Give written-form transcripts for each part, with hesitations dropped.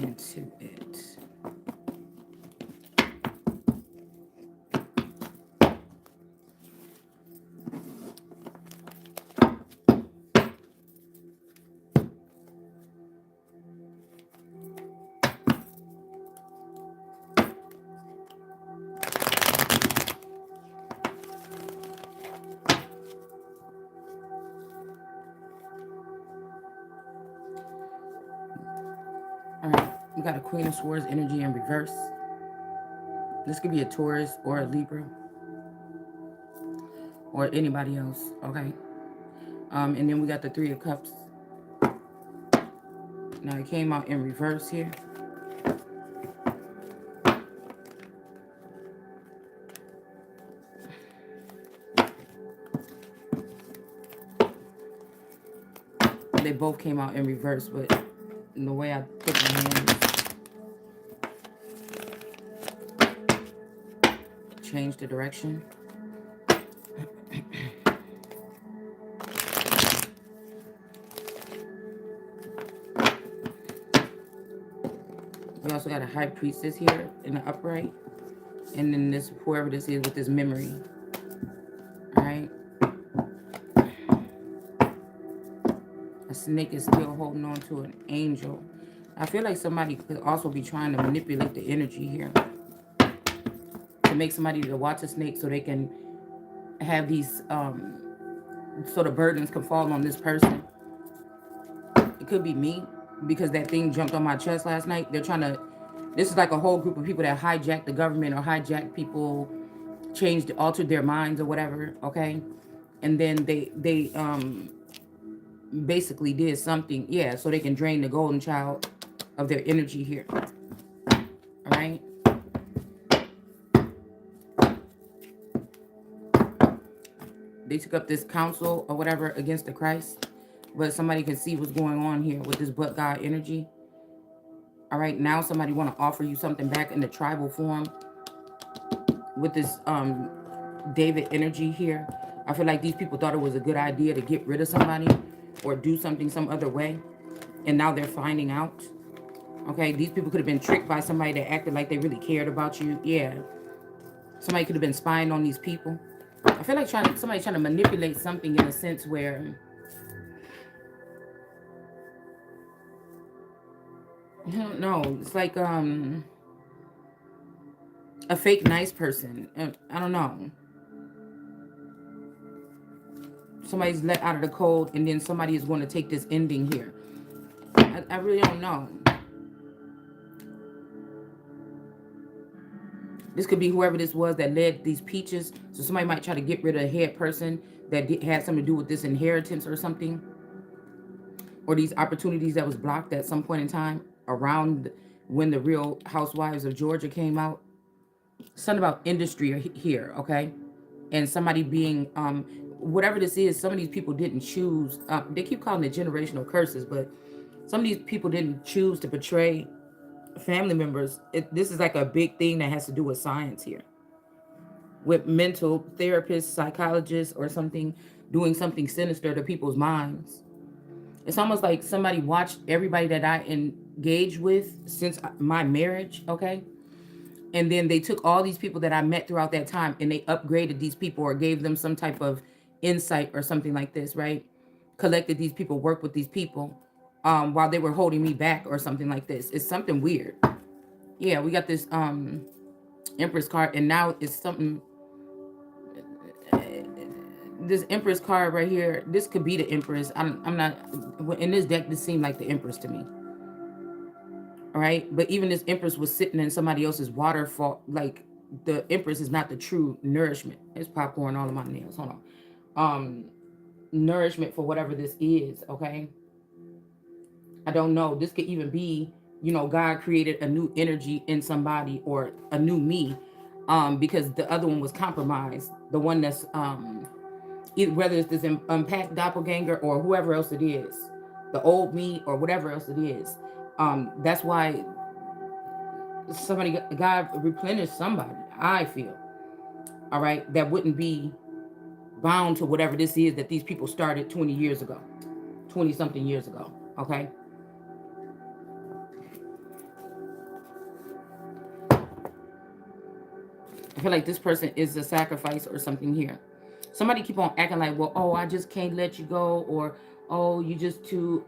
into it. All right, we got a Queen of Swords energy in reverse. This could be a Taurus or a Libra or anybody else, okay? And then we got the Three of Cups. Now it came out in reverse here. They both came out in reverse, but in the way I put my hands, change the direction. We also got a High Priestess here in the upright. And then this, whoever this is with this memory. All right. A snake is still holding on to an angel. I feel like somebody could also be trying to manipulate the energy here. To make somebody to watch a snake so they can have these, so the burdens can fall on this person. It could be me because that thing jumped on my chest last night. They're trying to, this is like a whole group of people that hijack the government or hijack people, changed, altered their minds or whatever, okay? And then they basically did something, yeah, so they can drain the golden child of their energy here. All right. They took up this counsel or whatever against the Christ, but somebody can see what's going on here with this but God energy. All right, now somebody want to offer you something back in the tribal form with this David energy here. I feel like these people thought it was a good idea to get rid of somebody or do something some other way, and now they're finding out. Okay, these people could have been tricked by somebody that acted like they really cared about you. Yeah, somebody could have been spying on these people. I feel like somebody trying to manipulate something in a sense where, I don't know, it's like a fake nice person. I don't know. Somebody's let out of the cold, and then somebody is going to take this ending here. I really don't know. This could be whoever this was that led these peaches. So somebody might try to get rid of a head person that had something to do with this inheritance or something. Or these opportunities that was blocked at some point in time around when the Real Housewives of Georgia came out. Something about industry here, okay? And somebody being, whatever this is, some of these people didn't choose. They keep calling it generational curses, but some of these people didn't choose to betray family members. This is like a big thing that has to do with science here. With mental therapists, psychologists, or something doing something sinister to people's minds. It's almost like somebody watched everybody that I engaged with since my marriage, okay? And then they took all these people that I met throughout that time and they upgraded these people or gave them some type of insight or something like this, right? Collected these people, worked with these people while they were holding me back or something like this. It's something weird. Yeah, we got this Empress card, and now it's something. This Empress card right here, this could be the Empress. I'm not, in this deck, this seemed like the Empress to me. All right, but even this Empress was sitting in somebody else's waterfall. Like, the Empress is not the true nourishment. It's popcorn all of my nails. Hold on. Nourishment for whatever this is, okay? I don't know. This could even be, God created a new energy in somebody or a new me, because the other one was compromised. The one that's whether it's this unpacked doppelganger or whoever else it is, the old me or whatever else it is. That's why God replenished somebody, I feel. All right, that wouldn't be bound to whatever this is that these people started 20 years ago, 20 something years ago. Okay. feel like this person is a sacrifice or something here. Somebody keep on acting like, well, oh, I just can't let you go, or oh, you just too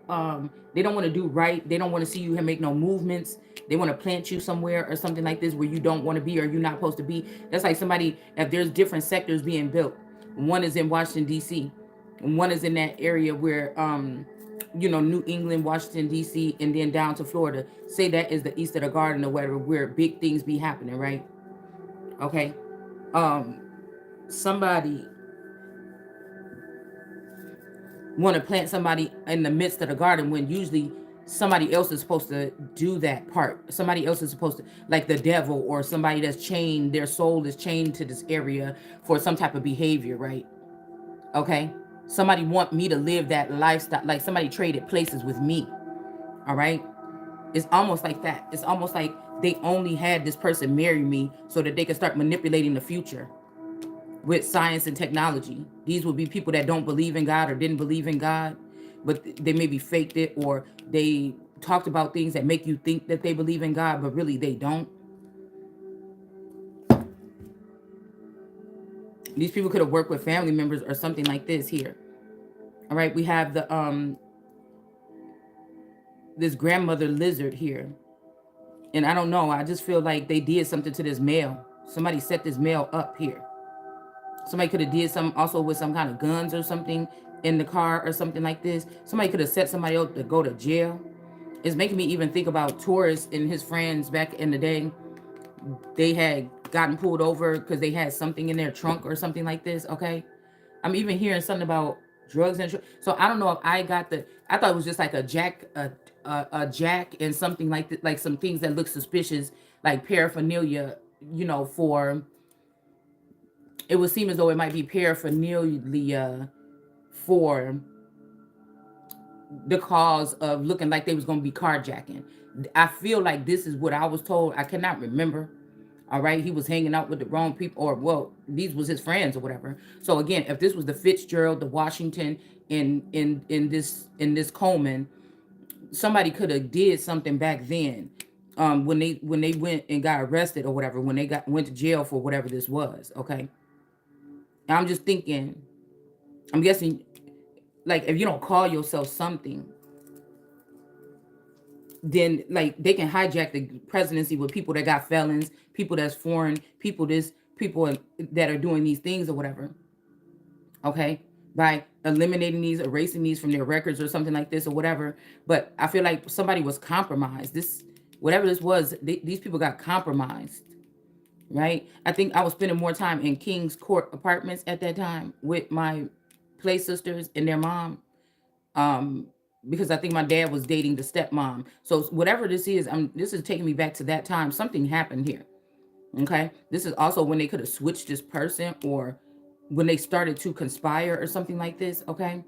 they don't want to do right. They don't want to see you make no movements. They want to plant you somewhere or something like this where you don't want to be or you're not supposed to be. That's like somebody, if there's different sectors being built. One is in Washington, D.C. And one is in that area where New England, Washington, D.C., and then down to Florida. Say that is the east of the garden or whatever, where big things be happening, right? Okay. Um, Somebody want to plant somebody in the midst of the garden when usually somebody else is supposed to do that part. Somebody else is supposed to, like the devil or somebody that's chained, their soul is chained to this area for some type of behavior, right? Okay. Somebody want me to live that lifestyle, like somebody traded places with me. All right. It's almost like that. It's almost like they only had this person marry me so that they could start manipulating the future with science and technology. These would be people that don't believe in God or didn't believe in God, but they maybe faked it, or they talked about things that make you think that they believe in God, but really they don't. These people could have worked with family members or something like this here. All right, we have the this grandmother lizard here. And I don't know, I just feel like they did something to this male. Somebody set this male up here. Somebody could have did something also with some kind of guns or something in the car or something like this. Somebody could have set somebody else to go to jail. It's making me even think about Taurus and his friends back in the day. They had gotten pulled over because they had something in their trunk or something like this, okay? I'm even hearing something about drugs and so I don't know if I got I thought it was just like a jack and something like that, like some things that look suspicious, like paraphernalia, for it would seem as though it might be paraphernalia for the cause of looking like they was going to be carjacking. I feel like this is what I was told. I cannot remember. All right, he was hanging out with the wrong people, or well, these was his friends or whatever. So again, if this was the Fitzgerald, the Washington, in this Coleman, somebody could have did something back then, when they went and got arrested or whatever, when they went to jail for whatever this was. Okay, and I'm just thinking, I'm guessing, like if you don't call yourself something, then like they can hijack the presidency with people that got felons, people that's foreign, people that are doing these things or whatever. Okay, by eliminating these, erasing these from their records or something like this or whatever. But I feel like somebody was compromised. This, whatever this was, these people got compromised, right? I think I was spending more time in King's Court Apartments at that time with my play sisters and their mom. Um, because I think my dad was dating the stepmom. So whatever this is, this is taking me back to that time. Something happened here. Okay. This is also when they could have switched this person, or when they started to conspire or something like this. Okay.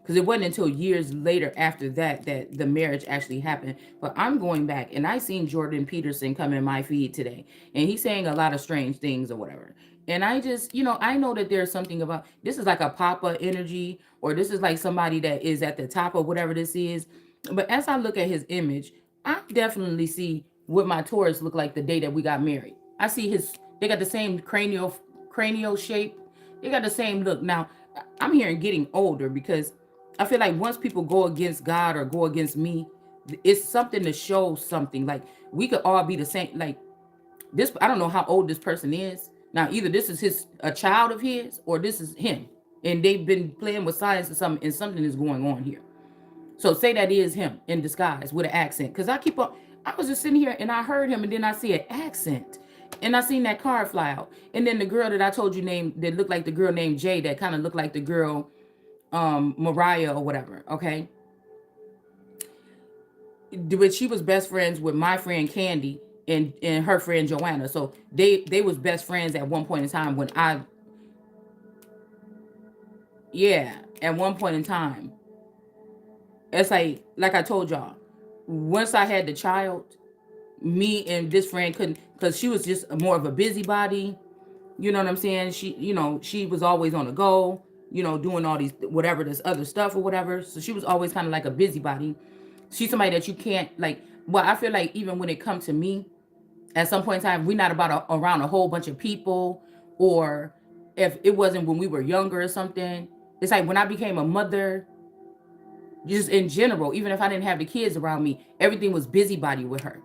Because it wasn't until years later after that that the marriage actually happened. But I'm going back, and I seen Jordan Peterson come in my feed today, and he's saying a lot of strange things or whatever. And I just, I know that there's something about this is like a papa energy, or this is like somebody that is at the top of whatever this is. But as I look at his image, I definitely see what my Taurus looked like the day that we got married. I see they got the same cranial shape. They got the same look. Now, I'm hearing getting older, because I feel like once people go against God or go against me, it's something to show something. Like we could all be the same. Like this, I don't know how old this person is. Now, either this is a child of his, or this is him. And they've been playing with science or something, and something is going on here. So say that is him in disguise with an accent. Because I was just sitting here and I heard him, and then I see an accent. And I seen that card fly out. And then the girl that I told you named, that looked like the girl named Jay, that kind of looked like the girl Mariah or whatever, okay? But she was best friends with my friend Candy and her friend Joanna. So they was best friends at one point in time when at one point in time. It's like I told y'all, once I had the child, me and this friend couldn't, because she was just more of a busybody. You know what I'm saying? She was always on the go, doing all these, whatever, this other stuff or whatever. So she was always kind of like a busybody. She's somebody that you can't, like, well, I feel like even when it comes to me, At some point in time, we're not around a whole bunch of people, or if it wasn't when we were younger or something. It's like when I became a mother, just in general, even if I didn't have the kids around me, everything was busybody with her.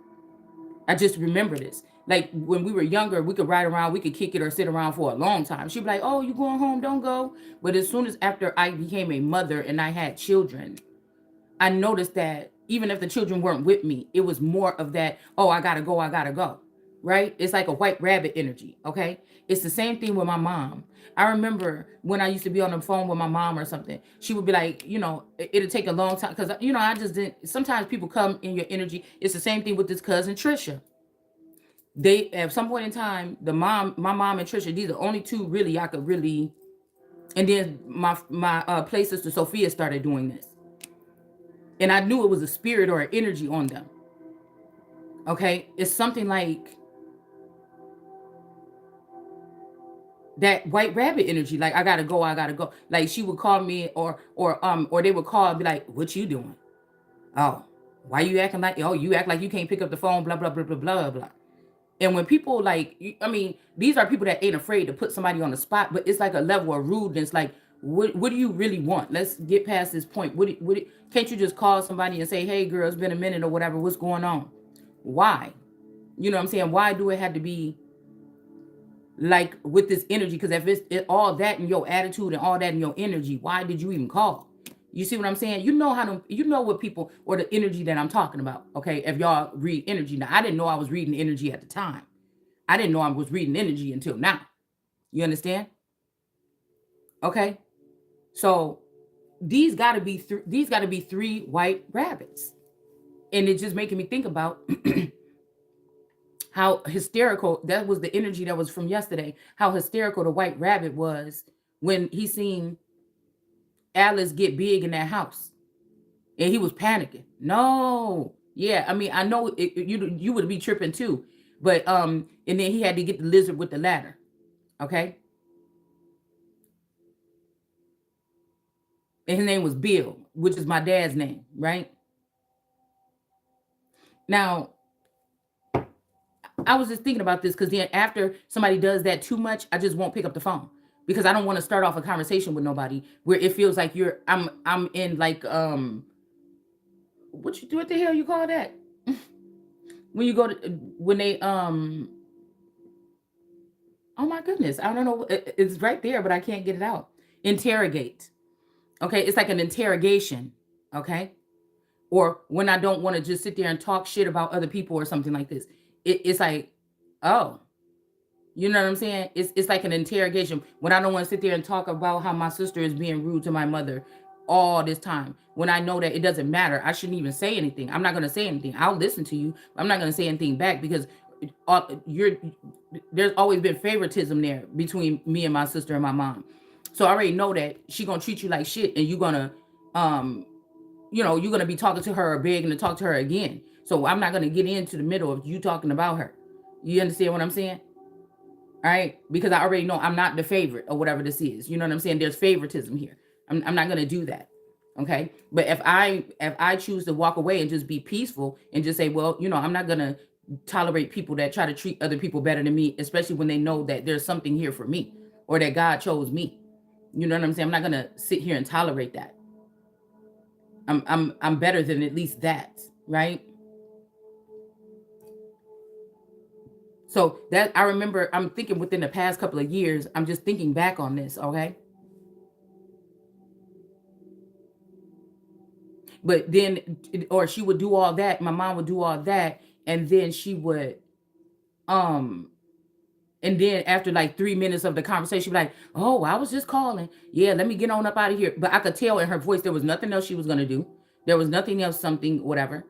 I just remember this. Like when we were younger, we could ride around, we could kick it or sit around for a long time. She'd be like, "Oh, you going home? Don't go." But as soon as after I became a mother and I had children, I noticed that even if the children weren't with me, it was more of that, "Oh, I gotta go, I gotta go." Right? It's like a white rabbit energy. Okay. It's the same thing with my mom. I remember when I used to be on the phone with my mom or something, she would be like, it'll take a long time because, I just didn't. Sometimes people come in your energy. It's the same thing with this cousin, Trisha. They, at some point in time, my mom and Trisha, these are the only two really I could really. And then my play sister Sophia started doing this, and I knew it was a spirit or an energy on them. Okay, it's something like that white rabbit energy. Like, I gotta go, I gotta go. Like, she would call me, or they would call and be like, "What you doing? Oh, why you acting like? Oh, you act like you can't pick up the phone. Blah blah blah blah blah blah." And when people like, I mean, these are people that ain't afraid to put somebody on the spot, but it's like a level of rudeness. Like, what do you really want? Let's get past this point. Can't you just call somebody and say, "Hey, girl, it's been a minute," or whatever. What's going on? Why? You know what I'm saying? Why do it have to be like with this energy? Because if all that in your attitude and all that in your energy, why did you even call? You see what I'm saying? You know what people, or the energy that I'm talking about. Okay, if y'all read energy. Now, I didn't know I was reading energy at the time. I didn't know I was reading energy until now. You understand? Okay. So these got to be three white rabbits, and it's just making me think about how hysterical that was, the energy that was from yesterday. How hysterical the white rabbit was when he seen Alice get big in that house, and he was panicking. No, yeah, I mean, I know you would be tripping too, but and then he had to get the lizard with the ladder. Okay, and his name was Bill, which is my dad's name, right? Now, I was just thinking about this because then after somebody does that too much, I just won't pick up the phone because I don't want to start off a conversation with nobody where it feels like I'm in like what you do, what the hell you call that? When you go to when they oh my goodness, I don't know, it's right there but I can't get it out. Interrogate. Okay, it's like an interrogation. Okay, or when I don't want to just sit there and talk shit about other people or something like this. It's like, oh, you know what I'm saying? It's like an interrogation when I don't want to sit there and talk about how my sister is being rude to my mother all this time. When I know that it doesn't matter, I shouldn't even say anything. I'm not going to say anything. I'll listen to you. I'm not going to say anything back because you're there's always been favoritism there between me and my sister and my mom. So I already know that she gonna treat you like shit, and you're gonna um you're gonna be talking to her or begging to talk to her again. So I'm not gonna get into the middle of you talking about her. You understand what I'm saying? All right, because I already know I'm not the favorite or whatever this is. You know what I'm saying? There's favoritism here. I'm not gonna do that. Okay. But if I choose to walk away and just be peaceful and just say, well, I'm not gonna tolerate people that try to treat other people better than me, especially when they know that there's something here for me or that God chose me. You know what I'm saying? I'm not gonna sit here and tolerate that. I'm better than at least that, right? So that I remember, I'm thinking within the past couple of years, I'm just thinking back on this, okay? But then, or she would do all that, my mom would do all that, and then she would, um, and then after like 3 minutes of the conversation, she'd be like, "Oh, I was just calling. Yeah, let me get on up out of here." But I could tell in her voice there was nothing else she was gonna do. There was nothing else, something, whatever.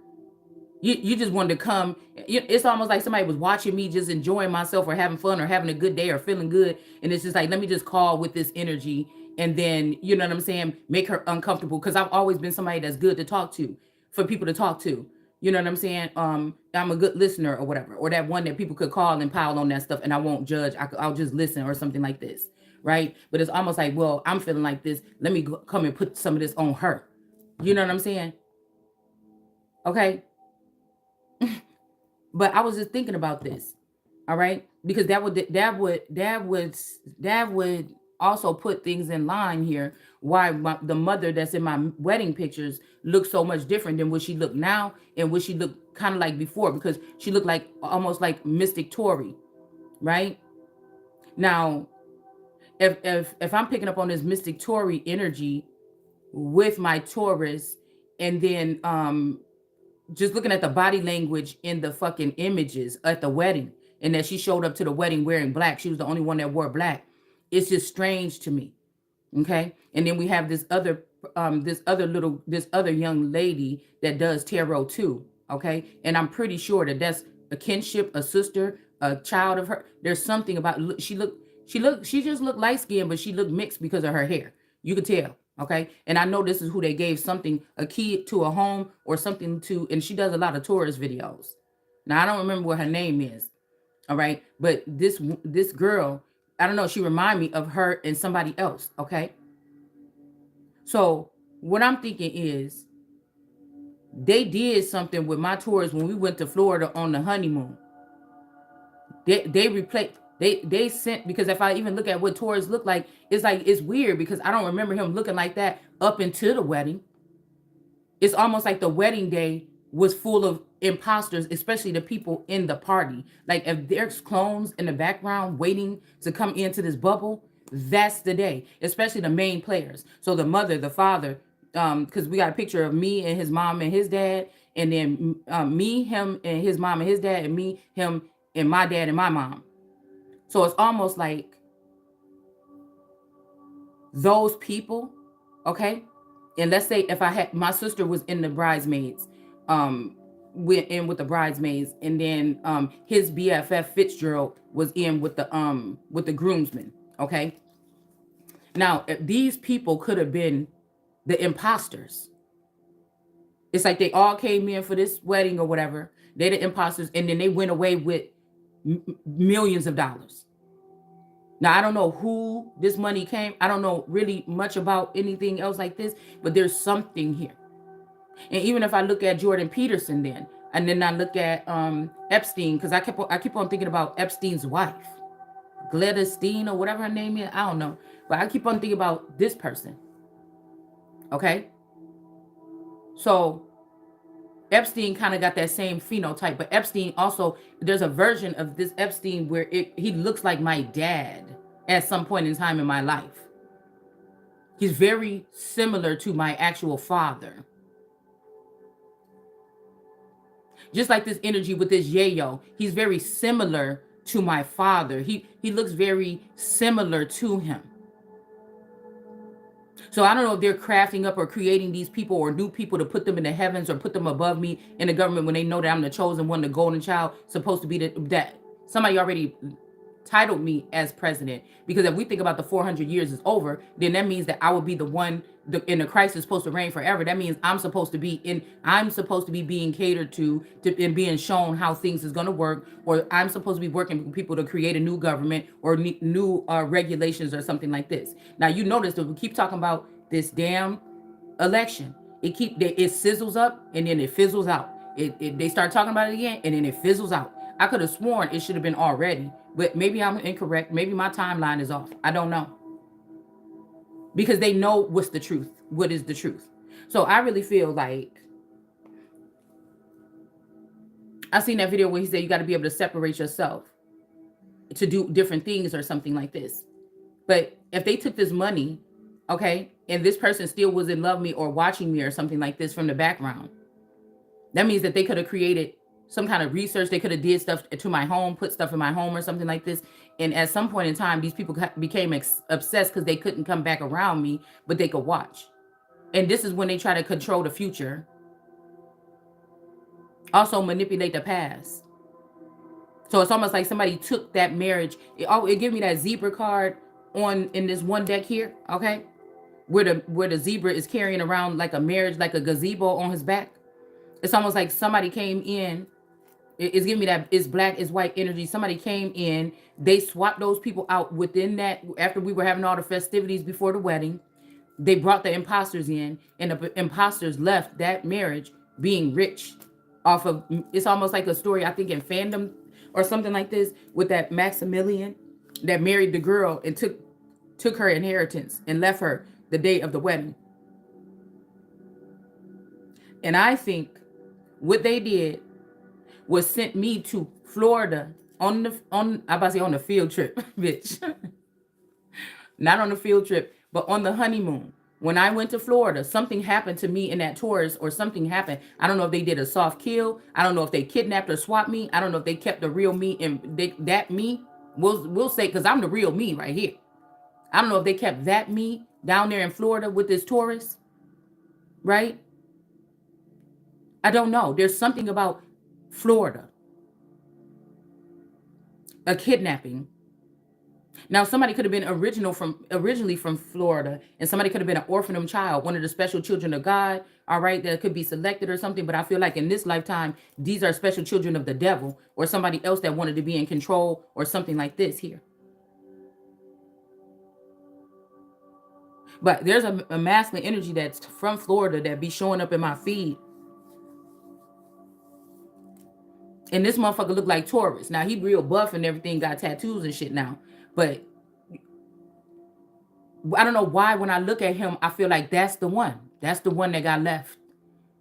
You just wanted to come. It's almost like somebody was watching me just enjoying myself or having fun or having a good day or feeling good. And it's just like, let me just call with this energy. And then, you know what I'm saying? Make her uncomfortable. Cause I've always been somebody that's good to talk to, for people to talk to. You know what I'm saying? I'm a good listener or whatever, or that one that people could call and pile on that stuff and I won't judge. I'll just listen or something like this. Right. But it's almost like, well, I'm feeling like this. Let me come and put some of this on her. You know what I'm saying? Okay. But I was just thinking about this. All right, because that would also put things in line here. Why the mother that's in my wedding pictures looks so much different than what she looked now and what she looked kind of like before, because she looked like almost like Mystic Tory, right? Now, if I'm picking up on this Mystic Tory energy with my Taurus, and then just looking at the body language in the fucking images at the wedding, and that she showed up to the wedding wearing black. She was the only one that wore black. It's just strange to me. Okay. And then we have this other young lady that does tarot too. Okay. And I'm pretty sure that that's a kinship, a sister, a child of her. There's something about, she just looked light skinned, but she looked mixed because of her hair. You could tell. Okay. And I know this is who they gave something, a key to a home or something to, and she does a lot of tourist videos. Now I don't remember what her name is. All right. But this girl, I don't know, she remind me of her and somebody else. Okay. So what I'm thinking is they did something with my tours when we went to Florida on the honeymoon. They replaced, they sent, because if I even look at what tours look like it's weird, because I don't remember him looking like that up until the wedding. It's almost like the wedding day was full of imposters, especially the people in the party. Like if there's clones in the background waiting to come into this bubble, that's the day, especially the main players. So the mother, the father, because we got a picture of me and his mom and his dad, and then me, him, and his mom and his dad, and me, him, and my dad and my mom. So it's almost like those people, okay? And let's say if I had, my sister was in the bridesmaids, went in with the bridesmaids, and then his BFF Fitzgerald was in with the groomsmen, okay? Now, if these people could have been the imposters. It's like they all came in for this wedding or whatever. They're the imposters, and then they went away with millions of dollars. Now, I don't know who this money came. I don't know really much about anything else like this, but there's something here. And even if I look at Jordan Peterson then, and then I look at Epstein, because I keep on thinking about Epstein's wife, Gladys Steen or whatever her name is. I don't know. But I keep on thinking about this person. Okay? So Epstein kind of got that same phenotype, but Epstein also, there's a version of this Epstein where he looks like my dad at some point in time in my life. He's very similar to my actual father. Just like this energy with this yayo, he's very similar to my father. He looks very similar to him. So I don't know if they're crafting up or creating these people or new people to put them in the heavens or put them above me in the government when they know that I'm the chosen one, the golden child, supposed to be that somebody already titled me as president. Because if we think about the 400 years is over, then that means that I will be the one in the Christ is supposed to reign forever. That means I'm supposed to be being catered to and being shown how things is going to work, or I'm supposed to be working with people to create a new government or new regulations or something like this. Now, you notice that we keep talking about this damn election. It sizzles up and then it fizzles out. They start talking about it again and then it fizzles out. I could have sworn it should have been already, but maybe I'm incorrect. Maybe my timeline is off. I don't know. Because they know what's the truth. What is the truth? So I really feel like I seen that video where he said you got to be able to separate yourself to do different things or something like this. But if they took this money, okay, and this person still was in love with me or watching me or something like this from the background, that means that they could have created some kind of research. They could have did stuff to my home, put stuff in my home or something like this. And at some point in time, these people became obsessed because they couldn't come back around me, but they could watch. And this is when they try to control the future. Also manipulate the past. So it's almost like somebody took that marriage. It gave me that zebra card in this one deck here, okay? Where the zebra is carrying around like a marriage, like a gazebo on his back. It's almost like somebody came in. It's giving me that it's black, it's white energy. Somebody came in, they swapped those people out within that. After we were having all the festivities before the wedding, they brought the imposters in, and the imposters left that marriage being rich off of, it's almost like a story, I think in Fandom or something like this, with that Maximilian that married the girl and took her inheritance and left her the day of the wedding. And I think what they did was sent me to Florida I about to say on the field trip, bitch. Not on the field trip, but on the honeymoon. When I went to Florida, something happened to me in that tourist, or something happened. I don't know if they did a soft kill. I don't know if they kidnapped or swapped me. I don't know if they kept the real me, and that me, we'll say, because I'm the real me right here. I don't know if they kept that me down there in Florida with this tourist, right? I don't know. There's something about Florida, a kidnapping. Now, somebody could have been originally from Florida, and somebody could have been an orphanum child, one of the special children of God, all right, that could be selected or something. But I feel like in this lifetime, these are special children of the devil, or somebody else that wanted to be in control, or something like this here. But there's a masculine energy that's from Florida that be showing up in my feed. And this motherfucker look like Taurus. Now, he real buff and everything, got tattoos and shit now. But I don't know why when I look at him, I feel like that's the one. That's the one that got left.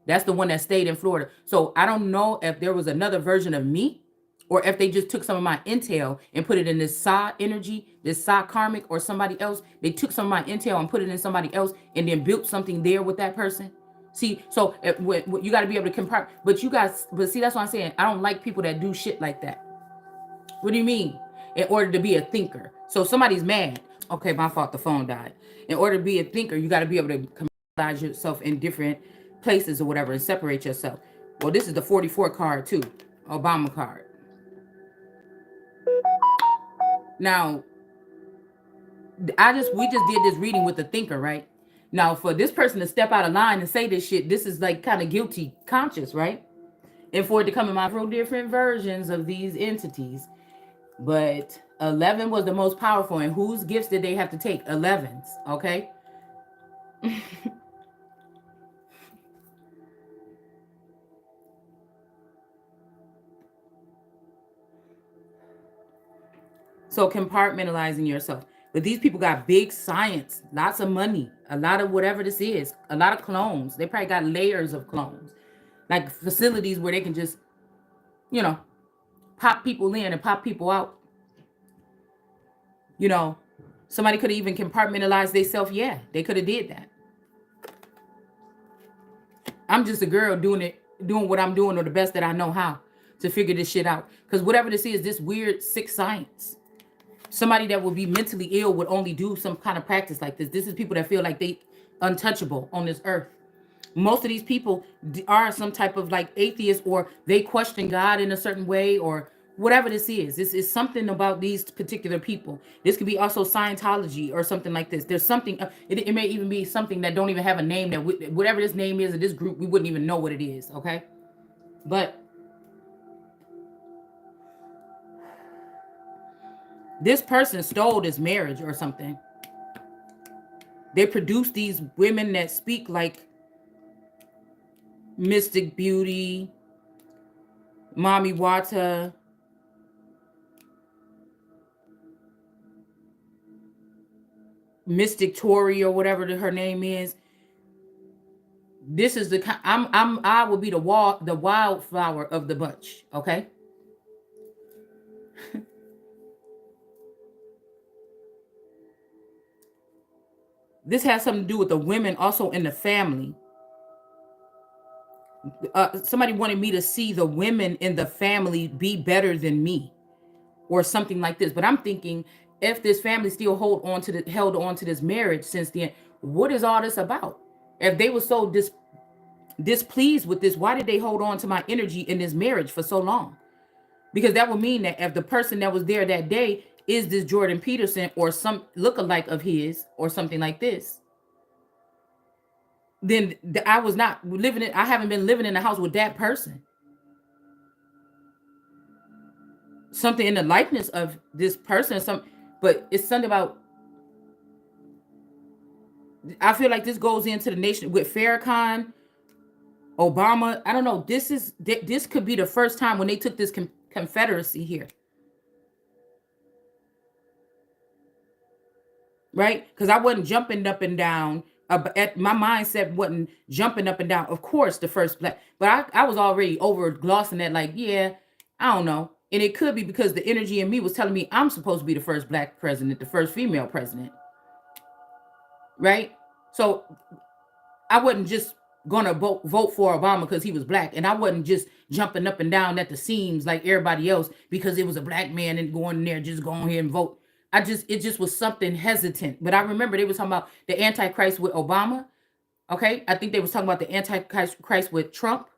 That's the one that stayed in Florida. So I don't know if there was another version of me, or if they just took some of my intel and put it in this Sa energy, this Sa karmic, or somebody else. They took some of my intel and put it in somebody else and then built something there with that person. See, so you got to be able to compare. But see, that's what I'm saying. I don't like people that do shit like that. What do you mean? In order to be a thinker. So somebody's mad. Okay, my fault, the phone died. In order to be a thinker, you got to be able to compartmentalize yourself in different places or whatever and separate yourself. Well, this is the 44 card too. Obama card. Now, we just did this reading with the thinker, right? Now, for this person to step out of line and say this shit, this is like kind of guilty conscious, right? And for it to come in my different versions of these entities. But 11 was the most powerful. And whose gifts did they have to take? 11s, okay? So compartmentalizing yourself. But these people got big science, lots of money, a lot of whatever this is, a lot of clones. They probably got layers of clones, like facilities where they can just, pop people in and pop people out. Somebody could have even compartmentalized themselves. Yeah, they could have did that. I'm just a girl doing what I'm doing, or the best that I know how to figure this shit out. Because whatever this is, this weird sick science. Somebody that would be mentally ill would only do some kind of practice like this. This is people that feel like they untouchable on this earth. Most of these people are some type of like atheist, or they question God in a certain way, or whatever this is. This is something about these particular people. This could be also Scientology or something like this. There's something, it may even be something that don't even have a name, that whatever this name is of this group, we wouldn't even know what it is, okay? But this person stole this marriage or something. They produce these women that speak like Mystic Beauty, Mommy Wata, Mystic Tory, or whatever her name is. This is the I will be the wildflower of the bunch, okay? This has something to do with the women also in the family. Somebody wanted me to see the women in the family be better than me, or something like this. But I'm thinking, if this family still held on to this marriage since then, what is all this about? If they were so displeased with this, why did they hold on to my energy in this marriage for so long? Because that would mean that if the person that was there that day is this Jordan Peterson or some lookalike of his or something like this, then I was not living I haven't been living in the house with that person. Something in the likeness of this person, but it's something about, I feel like this goes into the nation with Farrakhan, Obama, I don't know. This could be the first time when they took this confederacy here, right? Because I wasn't jumping up and down. At my mindset wasn't jumping up and down. Of course, the first black, but I was already over glossing that. Like, yeah, I don't know. And it could be because the energy in me was telling me I'm supposed to be the first black president, the first female president, right? So I wasn't just gonna vote for Obama because he was black, and I wasn't just jumping up and down at the seams like everybody else because it was a black man and going in there just going here and vote. It just was something hesitant. But I remember they were talking about the Antichrist with Obama. Okay, I think they was talking about the Antichrist with Trump.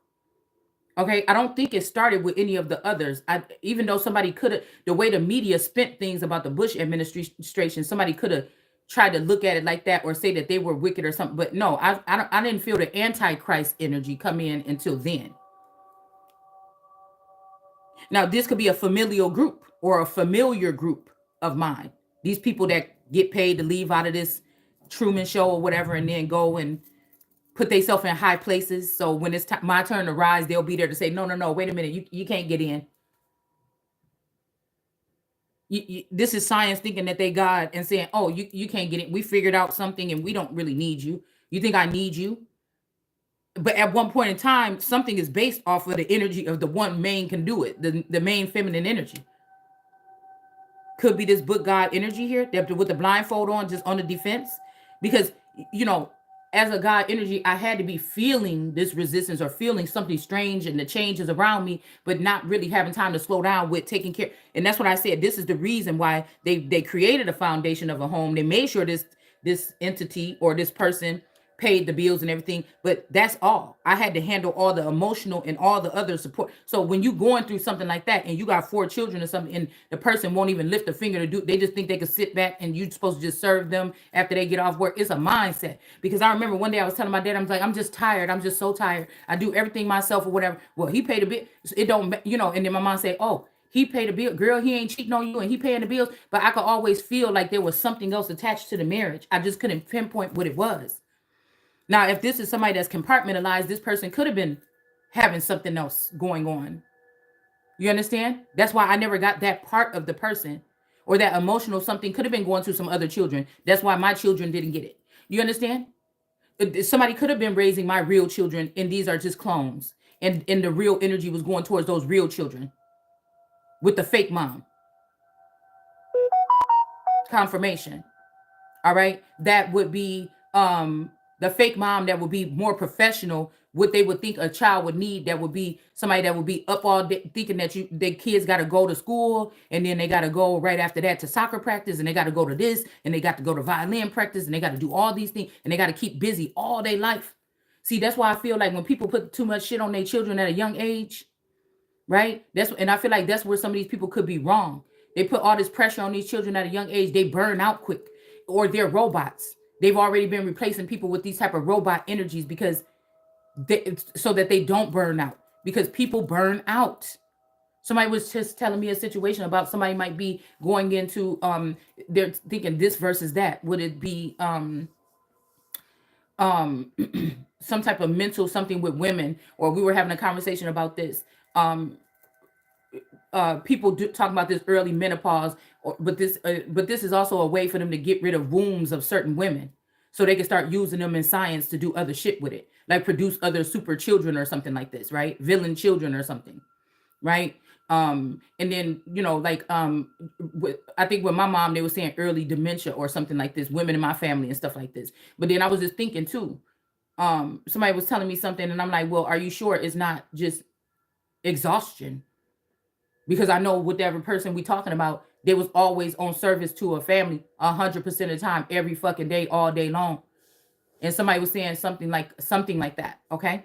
Okay, I don't think it started with any of the others. Even though somebody could have, the way the media spent things about the Bush administration, somebody could have tried to look at it like that or say that they were wicked or something. But no, I didn't feel the Antichrist energy come in until then. Now, this could be a familial group or a familiar group of mine. These people that get paid to leave out of this Truman Show or whatever, and then go and put themselves in high places. So when it's my turn to rise, they'll be there to say, no, no, no, wait a minute, you can't get in. This is science thinking that they God and saying, oh, you can't get it. We figured out something and we don't really need you. You think I need you? But at one point in time, something is based off of the energy of the one main conduit, the main feminine energy. Could be this book God energy here with the blindfold on, just on the defense. Because, you know, as a God energy, I had to be feeling this resistance or feeling something strange and the changes around me, but not really having time to slow down with taking care. And that's what I said. This is the reason why they created a foundation of a home. They made sure this entity or this person paid the bills and everything, but that's all. I had to handle all the emotional and all the other support. So when you going through something like that and you got 4 children or something and the person won't even lift a finger to do, they just think they can sit back and you're supposed to just serve them after they get off work. It's a mindset. Because I remember one day I was telling my dad, I'm like, I'm just tired. I'm just so tired. I do everything myself or whatever. Well, he paid a bit. It don't, you know, and then my mom said, oh, he paid a bill. Girl, he ain't cheating on you and he paying the bills. But I could always feel like there was something else attached to the marriage. I just couldn't pinpoint what it was. Now, if this is somebody that's compartmentalized, this person could have been having something else going on. You understand? That's why I never got that part of the person, or that emotional something could have been going to some other children. That's why my children didn't get it. You understand? Somebody could have been raising my real children, and these are just clones. And the real energy was going towards those real children with the fake mom. Confirmation. All right, that would be the fake mom that would be more professional, what they would think a child would need. That would be somebody that would be up all day thinking that their kids got to go to school, and then they got to go right after that to soccer practice, and they got to go to this, and they got to go to violin practice, and they got to do all these things, and they got to keep busy all day life. See, that's why I feel like when people put too much shit on their children at a young age, right? And I feel like that's where some of these people could be wrong. They put all this pressure on these children at a young age. They burn out quick, or they're robots. They've already been replacing people with these type of robot energies because so that they don't burn out, because people burn out. Somebody was just telling me a situation about somebody might be going into they're thinking this versus that. Would it be some type of mental something with women? Or we were having a conversation about this. People do talk about this early menopause, but this is also a way for them to get rid of wombs of certain women, so they can start using them in science to do other shit with it, like produce other super children or something like this, right? Villain children or something, right? And then like I think with my mom they were saying early dementia or something like this, women in my family and stuff like this. But then I was just thinking too, somebody was telling me something, and I'm like, well, are you sure it's not just exhaustion? Because I know whatever person we talking about, they was always on service to a family 100% of the time, every fucking day, all day long. And somebody was saying something like that. Okay.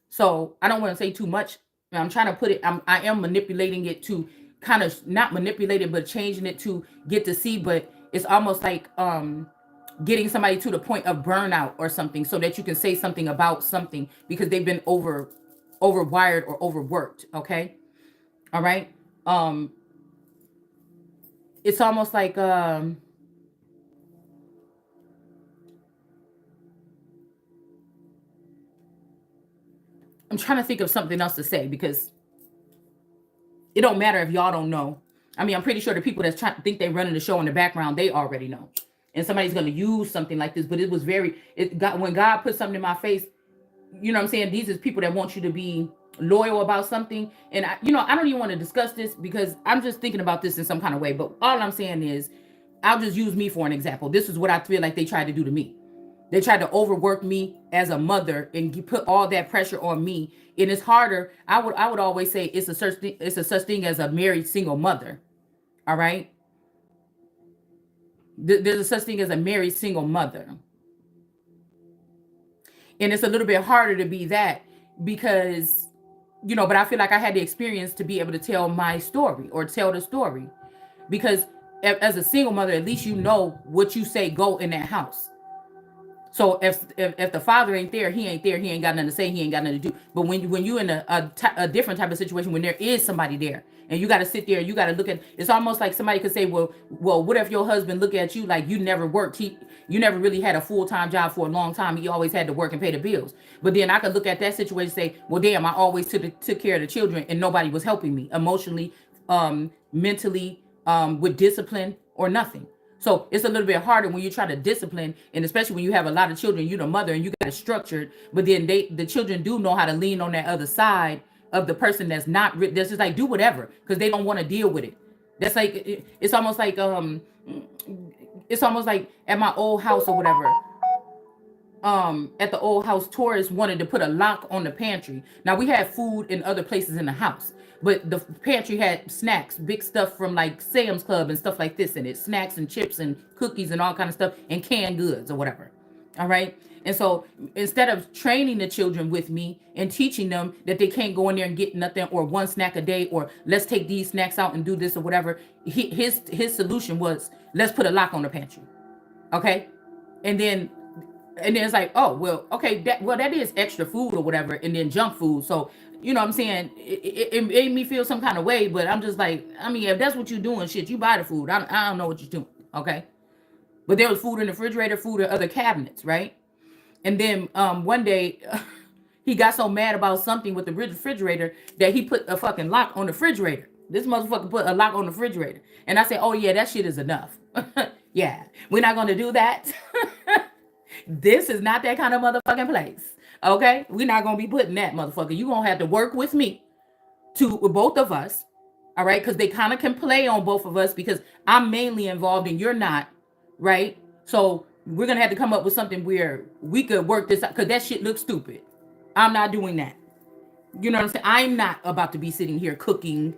So I don't want to say too much. I'm trying to put it, I am manipulating it to kind of not manipulate it, but changing it to get to see. But it's almost like getting somebody to the point of burnout or something, so that you can say something about something because they've been overwired or overworked. Okay. All right. It's almost like I'm trying to think of something else to say because it don't matter if y'all don't know. I mean, I'm pretty sure the people that's trying to think they running the show in the background, they already know. And somebody's gonna use something like this, but it was it got when God put something in my face. You know what I'm saying? These is people that want you to be loyal about something. And I don't even want to discuss this because I'm just thinking about this in some kind of way. But all I'm saying is, I'll just use me for an example. This is what I feel like they tried to do to me. They tried to overwork me as a mother and put all that pressure on me. And it's harder. I would always say it's a such thing as a married single mother. All right. There's a such thing as a married single mother. And it's a little bit harder to be that because, but I feel like I had the experience to be able to tell my story or tell the story because as a single mother, at least you know what you say go in that house. So if the father ain't there, he ain't there. He ain't got nothing to say. He ain't got nothing to do. But when you in a different type of situation, when there is somebody there, and you got to sit there, you got to look at. It's almost like somebody could say, well, what if your husband look at you like you never worked? You never really had a full-time job for a long time. He always had to work and pay the bills. But then I could look at that situation and say, well, damn, I always took care of the children, and nobody was helping me emotionally, mentally, with discipline or nothing. So it's a little bit harder when you try to discipline, and especially when you have a lot of children, you're the mother and you got it structured, but then the children do know how to lean on that other side of the person that's just like do whatever because they don't want to deal with it. That's like it's almost like at my old house or whatever. At the old house, tourists wanted to put a lock on the pantry. Now we had food in other places in the house, but the pantry had snacks, big stuff from like Sam's Club and stuff like this in it, snacks and chips and cookies and all kind of stuff and canned goods or whatever. All right. And so instead of training the children with me and teaching them that they can't go in there and get nothing or one snack a day or let's take these snacks out and do this or whatever, his solution was let's put a lock on the pantry. Okay. And then it's like, oh, well, okay, that is extra food or whatever, and then junk food. So, you know what I'm saying? It made me feel some kind of way, but I'm just like, I mean, if that's what you're doing, shit, you buy the food. I don't know what you're doing, okay? But there was food in the refrigerator, food in other cabinets, right? And then one day, he got so mad about something with the refrigerator that he put a fucking lock on the refrigerator. This motherfucker put a lock on the refrigerator. And I said, oh, yeah, that shit is enough. Yeah, we're not going to do that. This is not that kind of motherfucking place. Okay? We're not going to be putting that motherfucker. You're going to have to work with me with both of us. All right? Because they kind of can play on both of us because I'm mainly involved and you're not. Right? So we're going to have to come up with something where we could work this out because that shit looks stupid. I'm not doing that. You know what I'm saying? I'm not about to be sitting here cooking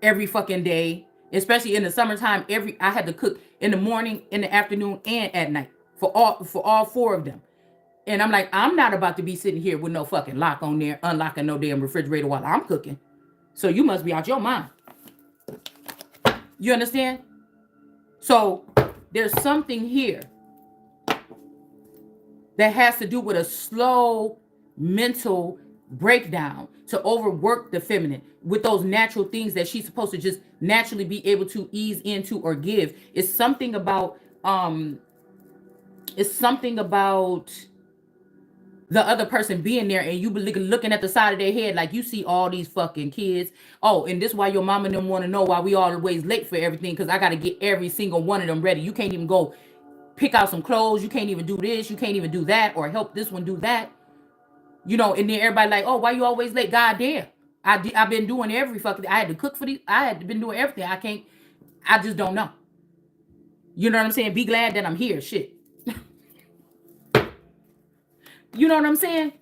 every fucking day, especially in the summertime. I had to cook in the morning, in the afternoon, and at night for all four of them. And I'm like, I'm not about to be sitting here with no fucking lock on there, unlocking no damn refrigerator while I'm cooking. So you must be out your mind. You understand? So there's something here that has to do with a slow mental breakdown to overwork the feminine with those natural things that she's supposed to just naturally be able to ease into or give. It's something about the other person being there and you be looking at the side of their head like you see all these fucking kids. Oh, and this is why your mama and them want to know why we always late for everything, because I got to get every single one of them ready. You can't even go pick out some clothes. You can't even do this. You can't even do that or help this one do that. You know, and then everybody like, oh, why you always late? God damn. I've been doing every fucking, I had to cook for these. I had been doing everything. I just don't know. You know what I'm saying? Be glad that I'm here. Shit. You know what I'm saying?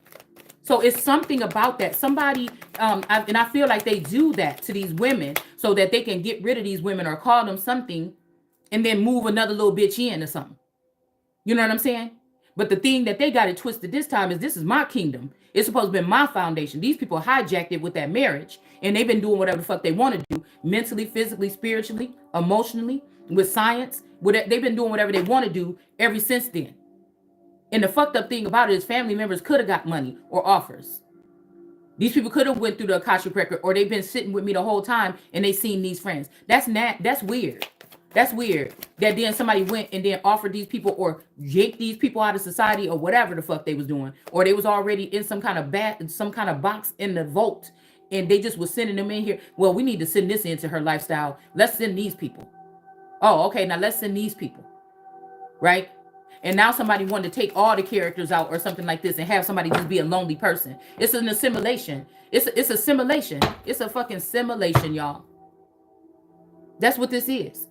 So it's something about that. Somebody, and I feel like they do that to these women so that they can get rid of these women or call them something and then move another little bitch in or something. You know what I'm saying? But the thing that they got it twisted this time is this is my kingdom. It's supposed to be my foundation. These people hijacked it with that marriage, and they've been doing whatever the fuck they want to do, mentally, physically, spiritually, emotionally, with science. They've been doing whatever they want to do ever since then. And the fucked up thing about it is family members could have got money or offers. These people could have went through the Akashic record, or they've been sitting with me the whole time and they seen these friends. That's weird. That's weird. That then somebody went and then offered these people or yanked these people out of society or whatever the fuck they was doing, or they was already in some kind of some kind of box in the vault, and they just was sending them in here. Well, we need to send this into her lifestyle. Let's send these people. Oh, okay. Now let's send these people, right? And now somebody wanted to take all the characters out or something like this and have somebody just be a lonely person. It's an assimilation. It's a simulation. It's a fucking simulation, y'all. That's what this is.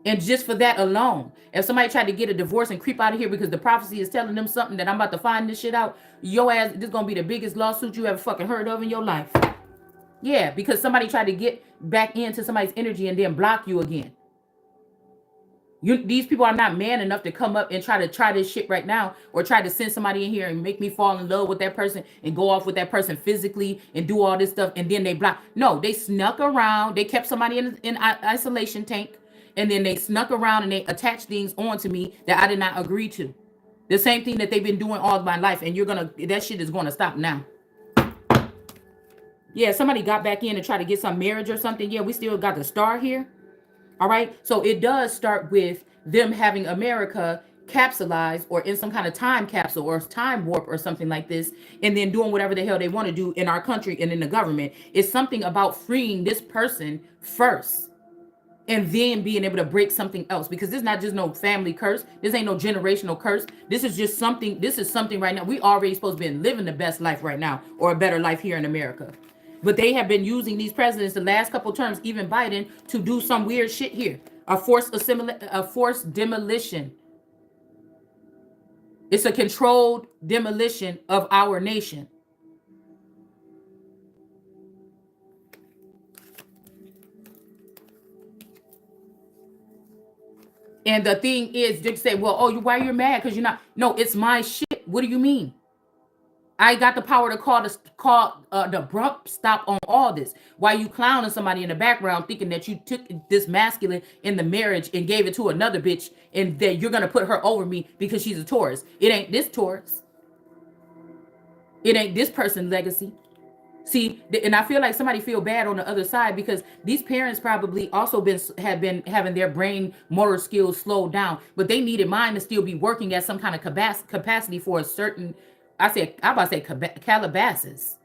And just for that alone, if somebody tried to get a divorce and creep out of here because the prophecy is telling them something that I'm about to find this shit out, your ass, this is going to be the biggest lawsuit you ever fucking heard of in your life. Yeah, because somebody tried to get back into somebody's energy and then block you again. These people are not man enough to come up and try this shit right now, or try to send somebody in here and make me fall in love with that person and go off with that person physically and do all this stuff, and then they block. No, they snuck around. They kept somebody in isolation tank, and then they snuck around and they attached things onto me that I did not agree to. The same thing that they've been doing all my life, and that shit is gonna stop now. Yeah, somebody got back in and tried to get some marriage or something. Yeah, we still got the star here. All right. So it does start with them having America capsulized or in some kind of time capsule or time warp or something like this, and then doing whatever the hell they want to do in our country and in the government. It's something about freeing this person first and then being able to break something else, because this is not just no family curse. This ain't no generational curse. This is just something. This is something right now. We already supposed to be living the best life right now, or a better life here in America. But they have been using these presidents the last couple terms, even Biden, to do some weird shit here. A forced demolition. It's a controlled demolition of our nation. And the thing is, they say, well, oh, why you're mad? Because you're not. No, it's my shit. What do you mean? I got the power to call the abrupt stop on all this. Why you clowning somebody in the background thinking that you took this masculine in the marriage and gave it to another bitch and that you're going to put her over me because she's a Taurus. It ain't this Taurus. It ain't this person's legacy. See, and I feel like somebody feel bad on the other side, because these parents probably also have been having their brain motor skills slowed down, but they needed mine to still be working at some kind of capacity for a certain, I'm about to say Calabasas.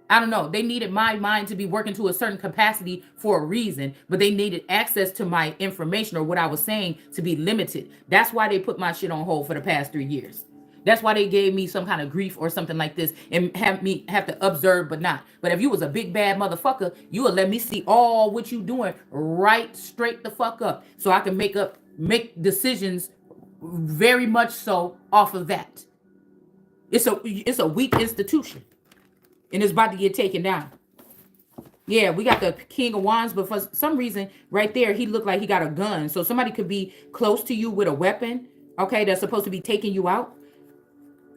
I don't know. They needed my mind to be working to a certain capacity for a reason, but they needed access to my information or what I was saying to be limited. That's why they put my shit on hold for the past 3 years. That's why they gave me some kind of grief or something like this and have me have to observe but not. But if you was a big bad motherfucker, you would let me see all what you doing right straight the fuck up, so I can make decisions very much so off of that. It's a weak institution, and it's about to get taken down. Yeah, we got the King of Wands, but for some reason, right there, he looked like he got a gun. So somebody could be close to you with a weapon, okay, that's supposed to be taking you out.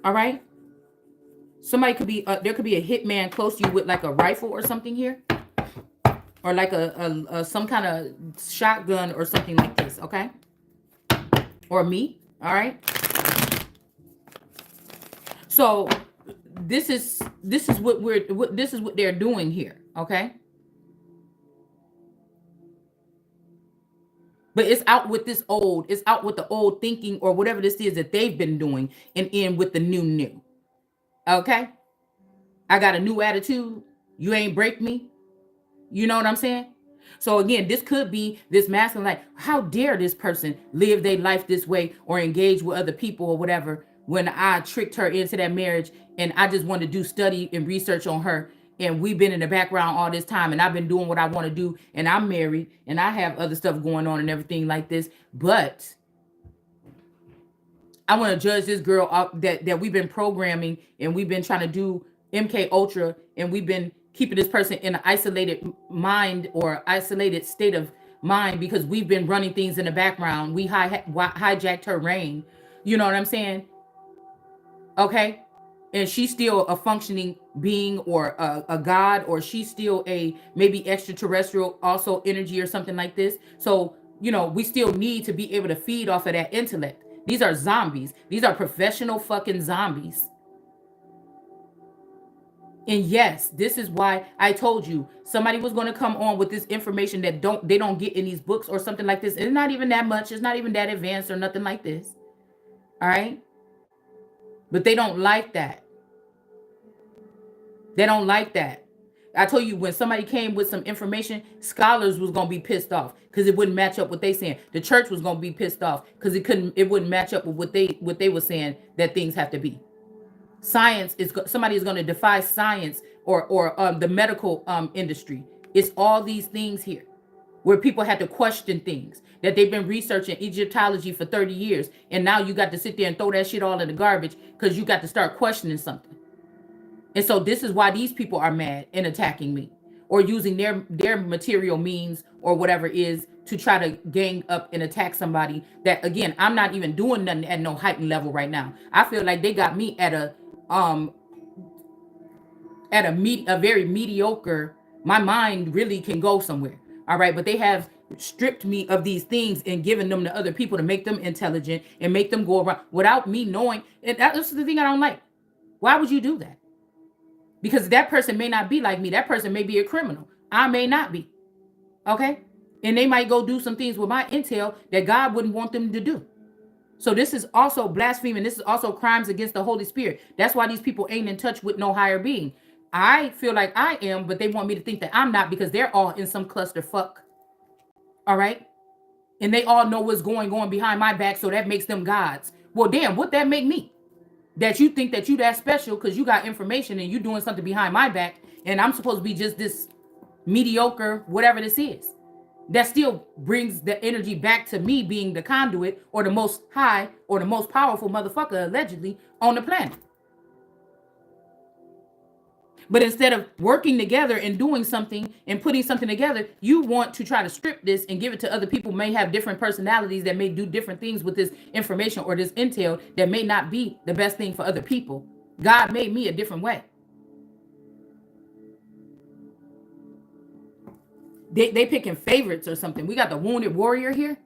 All right. Somebody could be, there could be a hitman close to you with like a rifle or something here, or like a some kind of shotgun or something like this, okay? Or me, all right? So this is what they're doing here, okay? But it's out with it's out with the old thinking or whatever this is that they've been doing, and in with the new. Okay? I got a new attitude. You ain't break me. You know what I'm saying? So again, this could be this masculine, like, how dare this person live their life this way or engage with other people or whatever, when I tricked her into that marriage and I just wanted to do study and research on her, and we've been in the background all this time, and I've been doing what I want to do, and I'm married and I have other stuff going on and everything like this, but I want to judge this girl up that we've been programming and we've been trying to do MK Ultra, and we've been keeping this person in an isolated mind or isolated state of mind because we've been running things in the background. We hijacked her reign. You know what I'm saying? Okay. And she's still a functioning being or a god, or she's still a maybe extraterrestrial also energy or something like this. So, we still need to be able to feed off of that intellect. These are zombies. These are professional fucking zombies. And yes, this is why I told you somebody was going to come on with this information that they don't get in these books or something like this. It's not even that much. It's not even that advanced or nothing like this. All right? But they don't like that. They don't like that. I told you when somebody came with some information, scholars was gonna be pissed off because it wouldn't match up what they saying. The church was gonna be pissed off because it wouldn't match up with what they were saying that things have to be. Science is somebody is gonna defy science or the medical industry. It's all these things here where people had to question things that they've been researching Egyptology for 30 years, and now you got to sit there and throw that shit all in the garbage because you got to start questioning something. And so this is why these people are mad and attacking me or using their material means or whatever is to try to gang up and attack somebody that, again, I'm not even doing nothing at no heightened level right now. I feel like they got me at a very mediocre. My mind really can go somewhere. All right, but they have stripped me of these things and given them to other people to make them intelligent and make them go around without me knowing. And that's the thing I don't like. Why would you do that? Because that person may not be like me. That person may be a criminal. I may not be. Okay? And they might go do some things with my intel that God wouldn't want them to do. So this is also blaspheming. This is also crimes against the Holy Spirit. That's why these people ain't in touch with no higher being. I feel like I am, but they want me to think that I'm not because they're all in some cluster fuck. All right? And they all know what's going on behind my back, so that makes them gods. Well, damn, what that make me? That you think that you that special because you got information and you doing something behind my back, and I'm supposed to be just this mediocre, whatever this is. That still brings the energy back to me being the conduit or the most high or the most powerful motherfucker allegedly on the planet. But instead of working together and doing something and putting something together, you want to try to strip this and give it to other people who may have different personalities that may do different things with this information or this intel that may not be the best thing for other people. God made me a different way. They picking favorites or something. We got the wounded warrior here.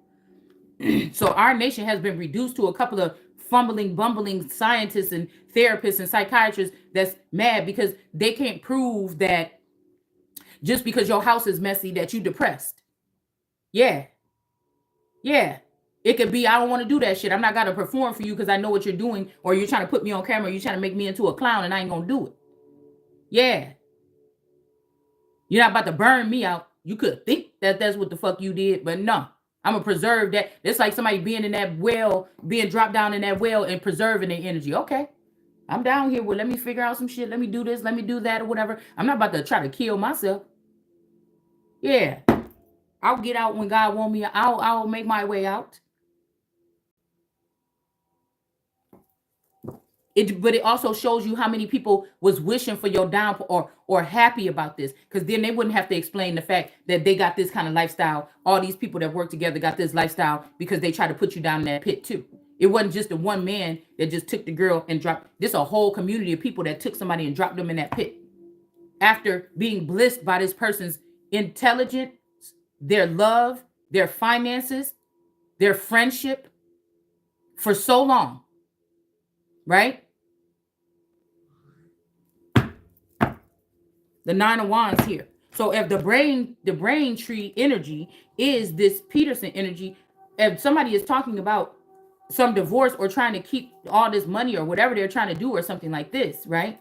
So our nation has been reduced to a couple of fumbling, bumbling scientists and therapists and psychiatrists that's mad because they can't prove that just because your house is messy that you depressed. Yeah. Yeah. It could be, I don't want to do that shit. I'm not going to perform for you because I know what you're doing, or you're trying to put me on camera, or you're trying to make me into a clown and I ain't going to do it. Yeah. You're not about to burn me out. You could think that that's what the fuck you did, but no. I'm going to preserve that. It's like somebody being in that well, being dropped down in that well and preserving their energy. Okay. I'm down here. Well, let me figure out some shit. Let me do this. Let me do that or whatever. I'm not about to try to kill myself. Yeah. I'll get out when God wants me. I'll make my way out. But it also shows you how many people was wishing for your downfall or happy about this, because then they wouldn't have to explain the fact that they got this kind of lifestyle. All these people that work together got this lifestyle because they try to put you down in that pit too. It wasn't just the one man that just took the girl and dropped. This a whole community of people that took somebody and dropped them in that pit after being blessed by this person's intelligence, their love, their finances, their friendship for so long, right? The 9 of Wands here. So if the brain tree energy is this Peterson energy, if somebody is talking about some divorce or trying to keep all this money or whatever they're trying to do or something like this, right?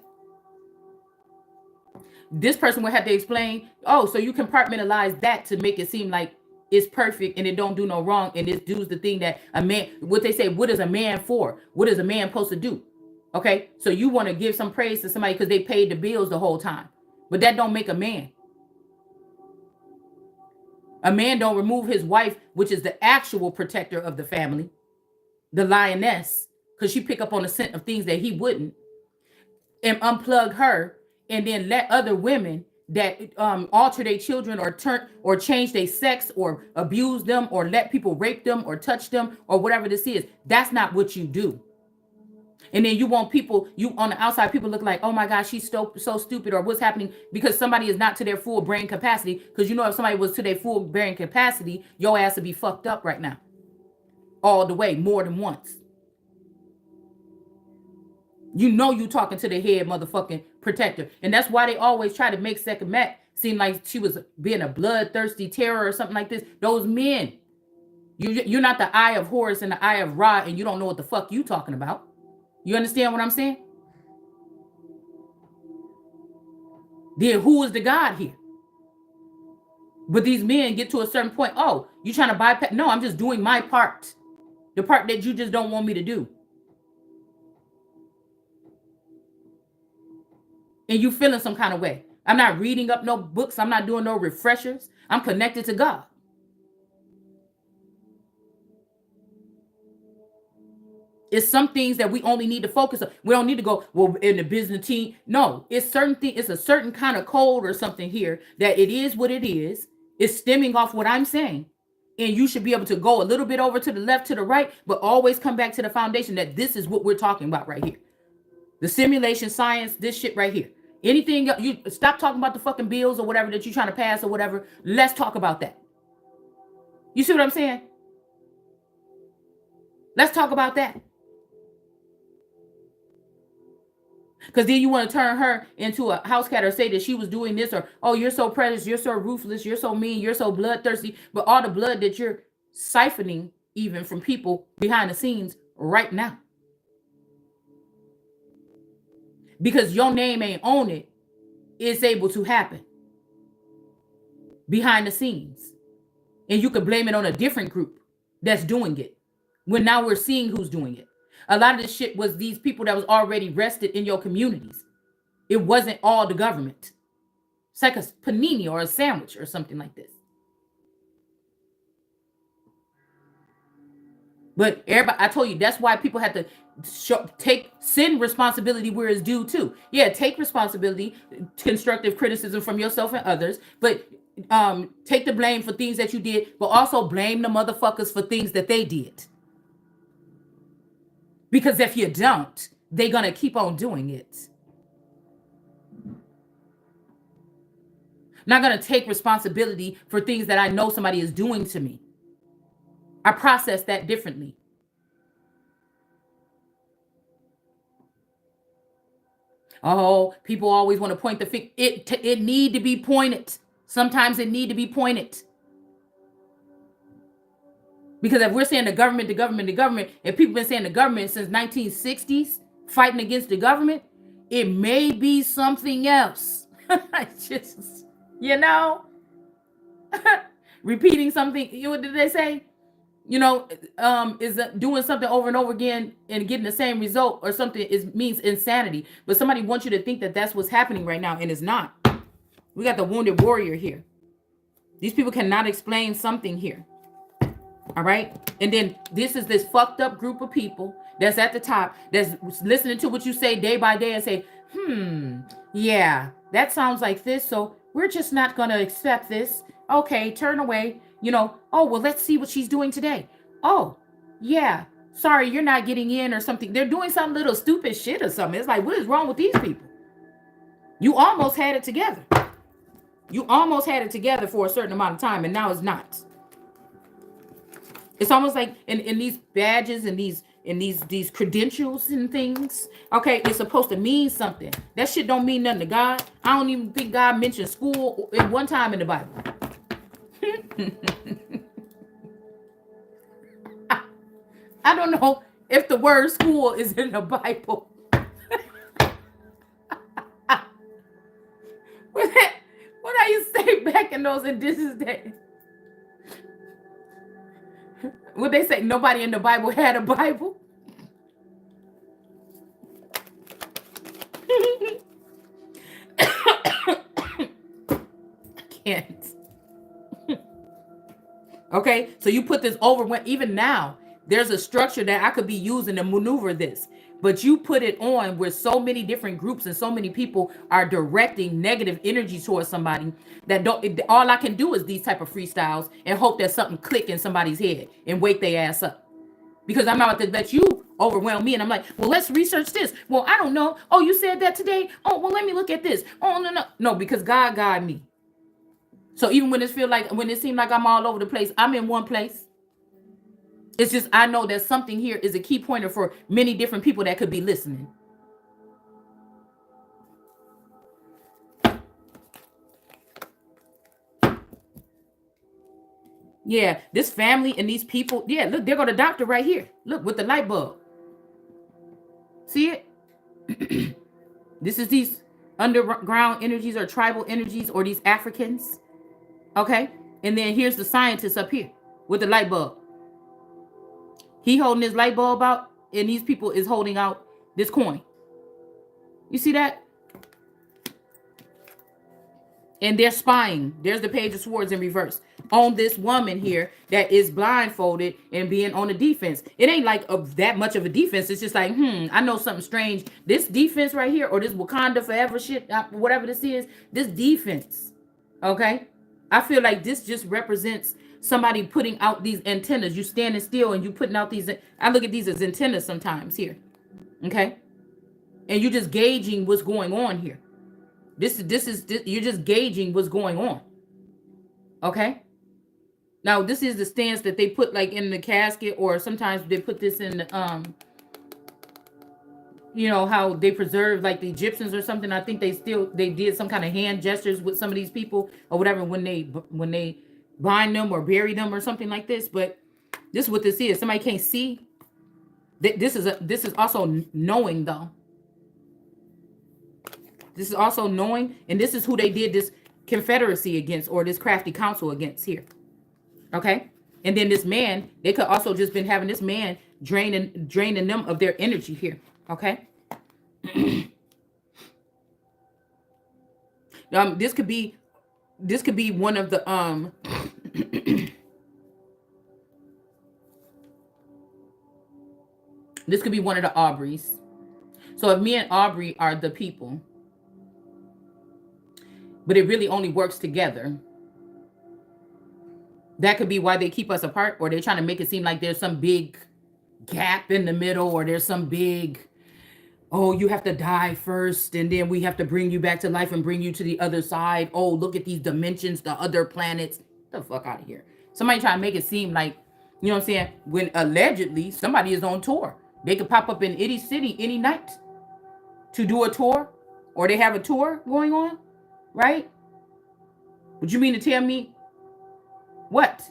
This person would have to explain, oh, so you compartmentalize that to make it seem like it's perfect and it don't do no wrong. And this does the thing that a man, what they say, what is a man for? What is a man supposed to do? Okay, so you want to give some praise to somebody because they paid the bills the whole time. But that don't make a man. A man don't remove his wife, which is the actual protector of the family, the lioness, because she pick up on the scent of things that he wouldn't, and unplug her, and then let other women that alter their children or turn or change their sex or abuse them or let people rape them or touch them or whatever this is. That's not what you do. And then you want people, you on the outside, people look like, oh my gosh, she's so stupid, or what's happening because somebody is not to their full brain capacity. Because you know, if somebody was to their full brain capacity, your ass would be fucked up right now. All the way, more than once. You know you talking to the head motherfucking protector. And that's why they always try to make Second Mac seem like she was being a bloodthirsty terror or something like this. Those men. You're not the eye of Horus and the eye of Ra, and you don't know what the fuck you talking about. You understand what I'm saying? Then who is the God here? But these men get to a certain point. Oh, you trying to bypass? No, I'm just doing my part. The part that you just don't want me to do. And you feeling some kind of way. I'm not reading up no books. I'm not doing no refreshers. I'm connected to God. It's some things that we only need to focus on. We don't need to go, well, in the business team. No, it's certain thing. It's a certain kind of code or something here that it is what it is. It's stemming off what I'm saying. And you should be able to go a little bit over to the left, to the right, but always come back to the foundation that this is what we're talking about right here. The simulation science, this shit right here. Anything, you stop talking about the fucking bills or whatever that you're trying to pass or whatever. Let's talk about that. You see what I'm saying? Let's talk about that. Because then you want to turn her into a house cat or say that she was doing this, or, oh, you're so precious, you're so ruthless, you're so mean, you're so bloodthirsty. But all the blood that you're siphoning even from people behind the scenes right now. Because your name ain't on it, it's able to happen behind the scenes. And you can blame it on a different group that's doing it. When now we're seeing who's doing it. A lot of this shit was these people that was already rested in your communities. It wasn't all the government. It's like a panini or a sandwich or something like this. But everybody, I told you, that's why people have to send responsibility where it's due too. Yeah, take responsibility, constructive criticism from yourself and others, but take the blame for things that you did, but also blame the motherfuckers for things that they did. Because if you don't, they're going to keep on doing it. Not going to take responsibility for things that I know somebody is doing to me. I process that differently. Oh, people always want to point the finger. It need to be pointed. Sometimes it need to be pointed. Because if we're saying the government, if people been saying the government since 1960s, fighting against the government, it may be something else. Just, repeating something. What did they say? Is doing something over and over again and getting the same result or something means insanity. But somebody wants you to think that that's what's happening right now, and it's not. We got the wounded warrior here. These people cannot explain something here. All right. And then this is this fucked up group of people that's at the top that's listening to what you say day by day and say, yeah, that sounds like this. So we're just not going to accept this. Okay, turn away. Oh, well, let's see what she's doing today. Oh, yeah. Sorry, you're not getting in or something. They're doing some little stupid shit or something. It's like, what is wrong with these people? You almost had it together. You almost had it together for a certain amount of time, and now it's not. It's almost like in these badges and these credentials and things. Okay, it's supposed to mean something. That shit don't mean nothing to God. I don't even think God mentioned school at one time in the Bible. I don't know if the word school is in the Bible. What I used to say back in those indigenous days. Would they say nobody in the Bible had a Bible? I can't. Okay, so you put this over when even now there's a structure that I could be using to maneuver this, but you put it on where so many different groups and so many people are directing negative energy towards somebody that don't. All I can do is these type of freestyles and hope that something click in somebody's head and wake their ass up. Because I'm not going to let you overwhelm me. And I'm like, well, let's research this. Well, I don't know. Oh, you said that today. Oh, well, let me look at this. Oh, no, because God guide me. So even when it seems like I'm all over the place, I'm in one place. It's just I know that something here is a key pointer for many different people that could be listening. Yeah, this family and these people. Yeah, look, there go the doctor right here. Look, with the light bulb. See it? This is these underground energies or tribal energies or these Africans. Okay? And then here's the scientist up here with the light bulb. He holding his light bulb out, and these people is holding out this coin. You see that? And they're spying. There's the page of swords in reverse on this woman here that is blindfolded and being on the defense. It ain't like that much of a defense. It's just like, I know something strange. This defense right here, or this Wakanda forever shit, whatever this is, this defense. Okay? I feel like this just represents somebody putting out these antennas. You standing still and you putting out these. I look at these as antennas sometimes here. Okay? And you just gauging what's going on here. This you're just gauging what's going on. Okay? Now, this is the stance that they put like in the casket, or sometimes they put this in the, you know, how they preserve like the Egyptians or something. I think they did some kind of hand gestures with some of these people or whatever when they bind them or bury them or something like this. But this is what this is. Somebody can't see. This is also knowing though. This is also knowing, and this is who they did this confederacy against, or this crafty council against here. Okay? And then this man, they could also just been having this man draining them of their energy here. Okay? This could be one of the this could be one of the Aubreys. So if me and Aubrey are the people, but it really only works together, that could be why they keep us apart, or they're trying to make it seem like there's some big gap in the middle, or there's some big, oh, you have to die first, and then we have to bring you back to life and bring you to the other side. Oh, look at these dimensions, the other planets. Get the fuck out of here. Somebody trying to make it seem like, you know what I'm saying, when allegedly somebody is on tour. They could pop up in any city any night to do a tour, or they have a tour going on. Right? Would you mean to tell me what?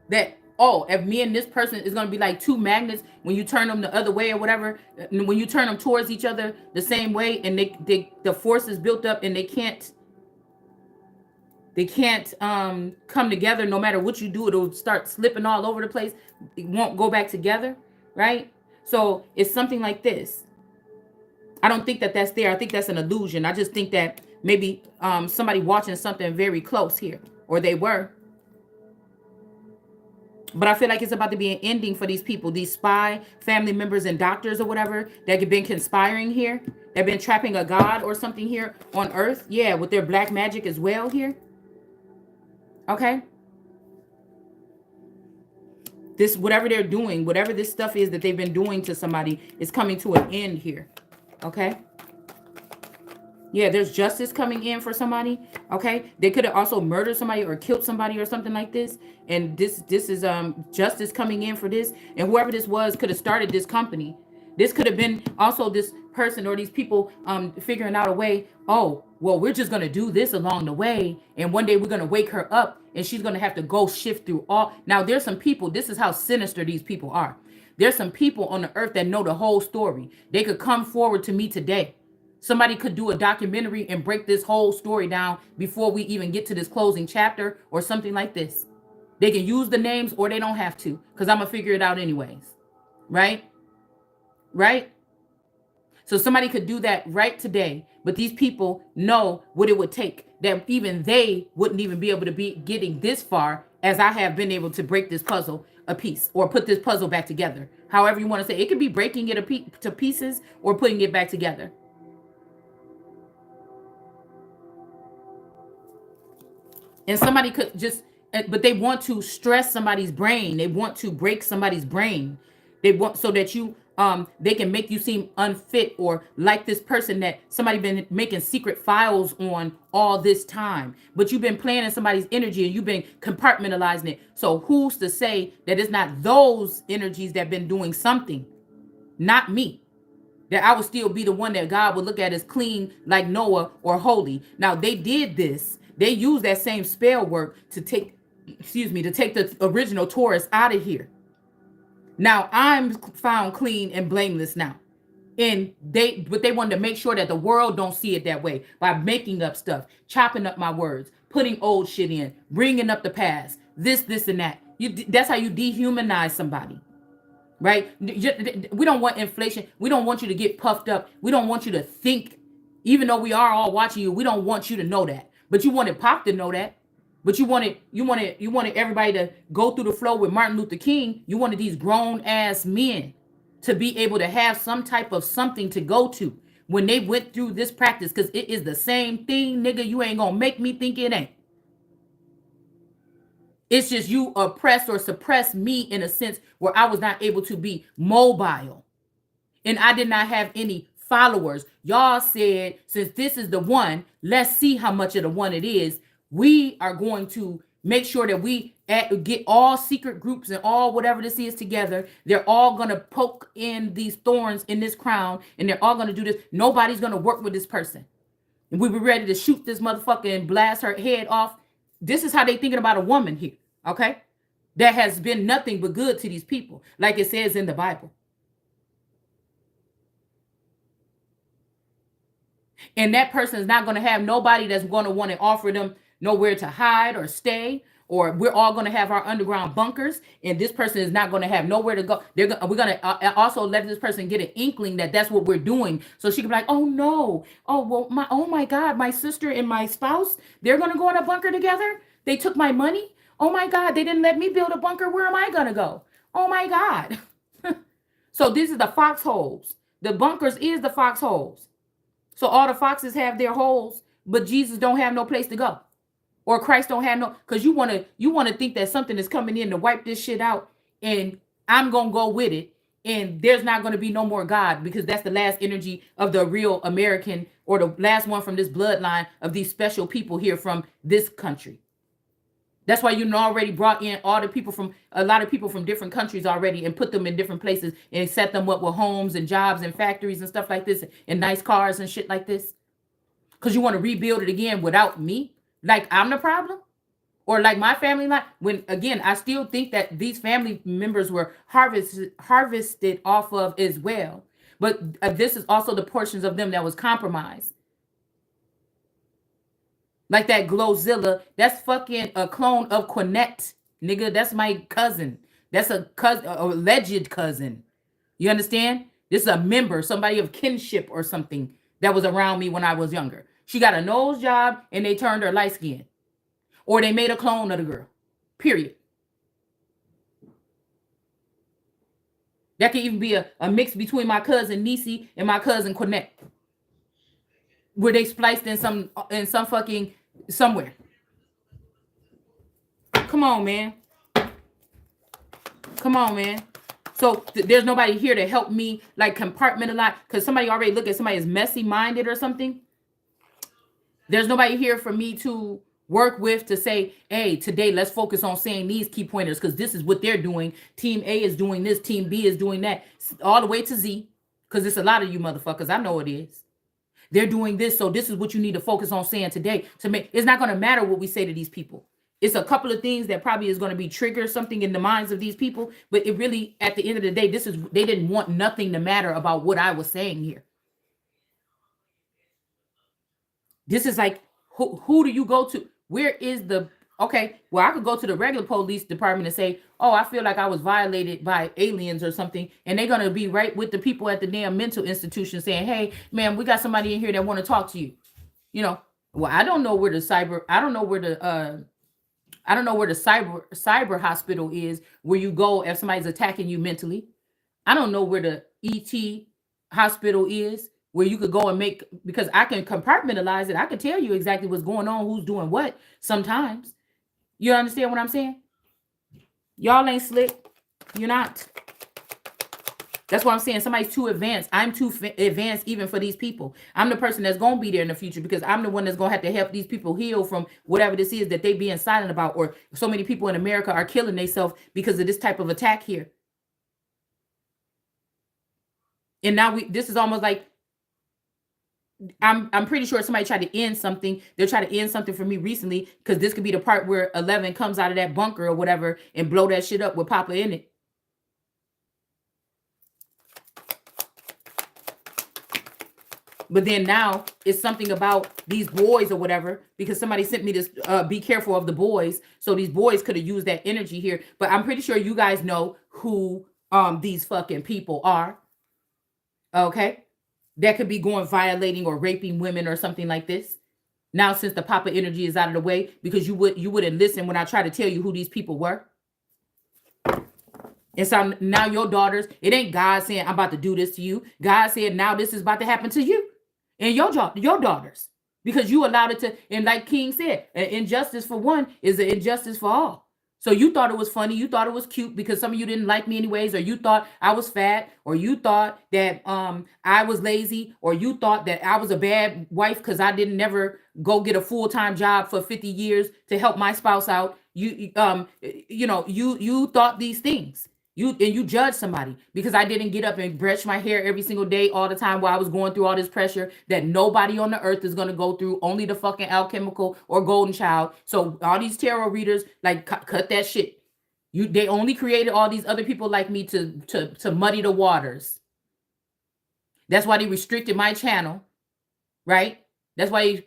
That, oh, if me and this person is going to be like two magnets, when you turn them the other way or whatever, when you turn them towards each other the same way, and the force is built up and they can't come together. No matter what you do, it'll start slipping all over the place. It won't go back together. Right? So it's something like this. I don't think that that's there. I think that's an illusion. I just think that maybe somebody watching something very close here, or they were. But I feel like it's about to be an ending for these people, these spy family members and doctors or whatever that have been conspiring here. They've been trapping a god or something here on Earth. Yeah, with their black magic as well here. Okay? This, whatever they're doing, whatever this stuff is that they've been doing to somebody, is coming to an end here. Okay? Yeah, there's justice coming in for somebody. Okay? They could have also murdered somebody or killed somebody or something like this. And this is justice coming in for this. And whoever this was could have started this company. This could have been also this person or these people figuring out a way, oh, well, we're just going to do this along the way. And one day we're going to wake her up and she's going to have to go shift through all. Now, there's some people, this is how sinister these people are. There's some people on the earth that know the whole story. They could come forward to me today. Somebody could do a documentary and break this whole story down before we even get to this closing chapter or something like this. They can use the names or they don't have to, because I'm going to figure it out anyways. Right? Right? So somebody could do that right today, but these people know what it would take, that even they wouldn't even be able to be getting this far as I have been able to break this puzzle a piece, or put this puzzle back together. However you want to say, it could be breaking it to pieces or putting it back together. And somebody could just, but they want to stress somebody's brain. They want to break somebody's brain. They want so that you they can make you seem unfit, or like this person that somebody been making secret files on all this time, but you've been playing in somebody's energy and you've been compartmentalizing it. So who's to say that it's not those energies that been doing something, not me? that I would still be the one that God would look at as clean like Noah or holy. Now they did this. They used that same spell work to take, excuse me, to take the original Taurus out of here. Now I'm found clean and blameless now. And but they wanted to make sure that the world don't see it that way by making up stuff, chopping up my words, putting old shit in, bringing up the past, this, and that. That's how you dehumanize somebody, right? We don't want inflation. We don't want you to get puffed up. We don't want you to think, even though we are all watching you, we don't want you to know that. But you wanted Pop to know that. But you wanted everybody to go through the flow with Martin Luther King. You wanted these grown ass men to be able to have some type of something to go to when they went through this practice, because it is the same thing, nigga. You ain't gonna make me think it ain't. It's just you oppressed or suppressed me in a sense where I was not able to be mobile and I did not have any followers. Y'all said, since this is the one, let's see how much of the one it is. We are going to make sure that we get all secret groups and all whatever this is together. They're all going to poke in these thorns in this crown, and they're all going to do this. Nobody's going to work with this person. And we were ready to shoot this motherfucker and blast her head off. This is how they thinking about a woman here, okay? That has been nothing but good to these people, like it says in the Bible. And that person is not going to have nobody that's going to want to offer them nowhere to hide or stay, or we're all going to have our underground bunkers, and this person is not going to have nowhere to go. We're going to also let this person get an inkling that that's what we're doing, so she can be like, oh no, oh my God, my sister and my spouse, they're going to go in a bunker together. They took my money. Oh my God, they didn't let me build a bunker. Where am I going to go? Oh my God. So this is the foxholes. The bunkers is the foxholes. So all the foxes have their holes, but Jesus don't have no place to go. Or Christ don't have no, because you want to think that something is coming in to wipe this shit out, and I'm going to go with it, and there's not going to be no more God, because that's the last energy of the real American, or the last one from this bloodline of these special people here from this country. That's why you already brought in all the people from, a lot of people from different countries already, and put them in different places and set them up with homes and jobs and factories and stuff like this, and nice cars and shit like this. Because you want to rebuild it again without me? Like I'm the problem? Or like my family line? When, again, I still think that these family members were harvested off of as well. But this is also the portions of them that was compromised. Like that Glowzilla, that's fucking a clone of Quinette, nigga. That's my cousin. That's a cousin, alleged cousin. You understand? This is a member, somebody of kinship or something that was around me when I was younger. She got a nose job and they turned her light skin. Or they made a clone of the girl. Period. That could even be a mix between my cousin Nisi and my cousin Quinette. Where they spliced in some fucking somewhere. Come on, man. Come on, man. So there's nobody here to help me like compartmentalize, because somebody already look at somebody as messy minded or something. There's nobody here for me to work with to say, hey, today let's focus on saying these key pointers, because this is what they're doing. Team A is doing this, team B is doing that, all the way to Z, because it's a lot of you motherfuckers. I know it is. They're doing this, so this is what you need to focus on saying today to make. It's not going to matter what we say to these people. It's a couple of things that probably is going to be trigger something in the minds of these people, but it really, at the end of the day, they didn't want nothing to matter about what I was saying here. This is like, who do you go to? Where is the, okay, well, I could go to the regular police department and say, oh, I feel like I was violated by aliens or something. And they're going to be right with the people at the damn mental institution saying, hey, man, we got somebody in here that want to talk to you. You know, well, I don't know where the cyber hospital is where you go if somebody's attacking you mentally. I don't know where the ET hospital is where you could go and make, because I can compartmentalize it. I can tell you exactly what's going on, who's doing what sometimes. You understand what I'm saying? Y'all ain't slick. You're not. That's what I'm saying. Somebody's too advanced. I'm too advanced even for these people. I'm the person that's going to be there in the future, because I'm the one that's going to have to help these people heal from whatever this is that they being silent about, or so many people in America are killing themselves because of this type of attack here. And now this is almost like I'm pretty sure somebody tried to end something. They're trying to end something for me recently, because this could be the part where 11 comes out of that bunker or whatever and blow that shit up with Papa in it. But then now it's something about these boys or whatever, because somebody sent me this, be careful of the boys. So these boys could have used that energy here. But I'm pretty sure you guys know who these fucking people are. Okay. That could be going violating or raping women or something like this. Now, since the Papa energy is out of the way, because you wouldn't listen when I try to tell you who these people were. And so now your daughters, it ain't God saying I'm about to do this to you. God said now this is about to happen to you and your daughters, because you allowed it to. And like King said, an injustice for one is an injustice for all. So you thought it was funny, you thought it was cute because some of you didn't like me anyways, or you thought I was fat, or you thought that I was lazy, or you thought that I was a bad wife because I didn't never go get a full-time job for 50 years to help my spouse out. You you thought these things. You judge somebody because I didn't get up and brush my hair every single day all the time while I was going through all this pressure that nobody on the earth is going to go through, only the fucking alchemical or golden child. So all these tarot readers, like, cut that shit. They only created all these other people like me to muddy the waters. That's why they restricted my channel, right? That's why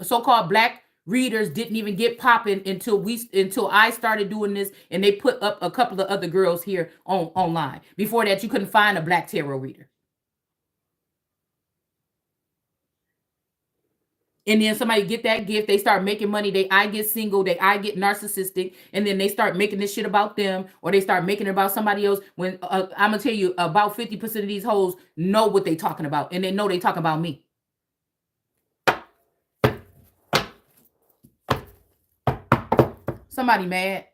so-called black readers didn't even get popping until I started doing this, and they put up a couple of other girls here online. Before that, you couldn't find a black tarot reader. And then somebody get that gift, they start making money, I get single, I get narcissistic, and then they start making this shit about them, or they start making it about somebody else. When I'm gonna tell you, about 50% of these hoes know what they talking about, and they know they talking about me. Somebody mad,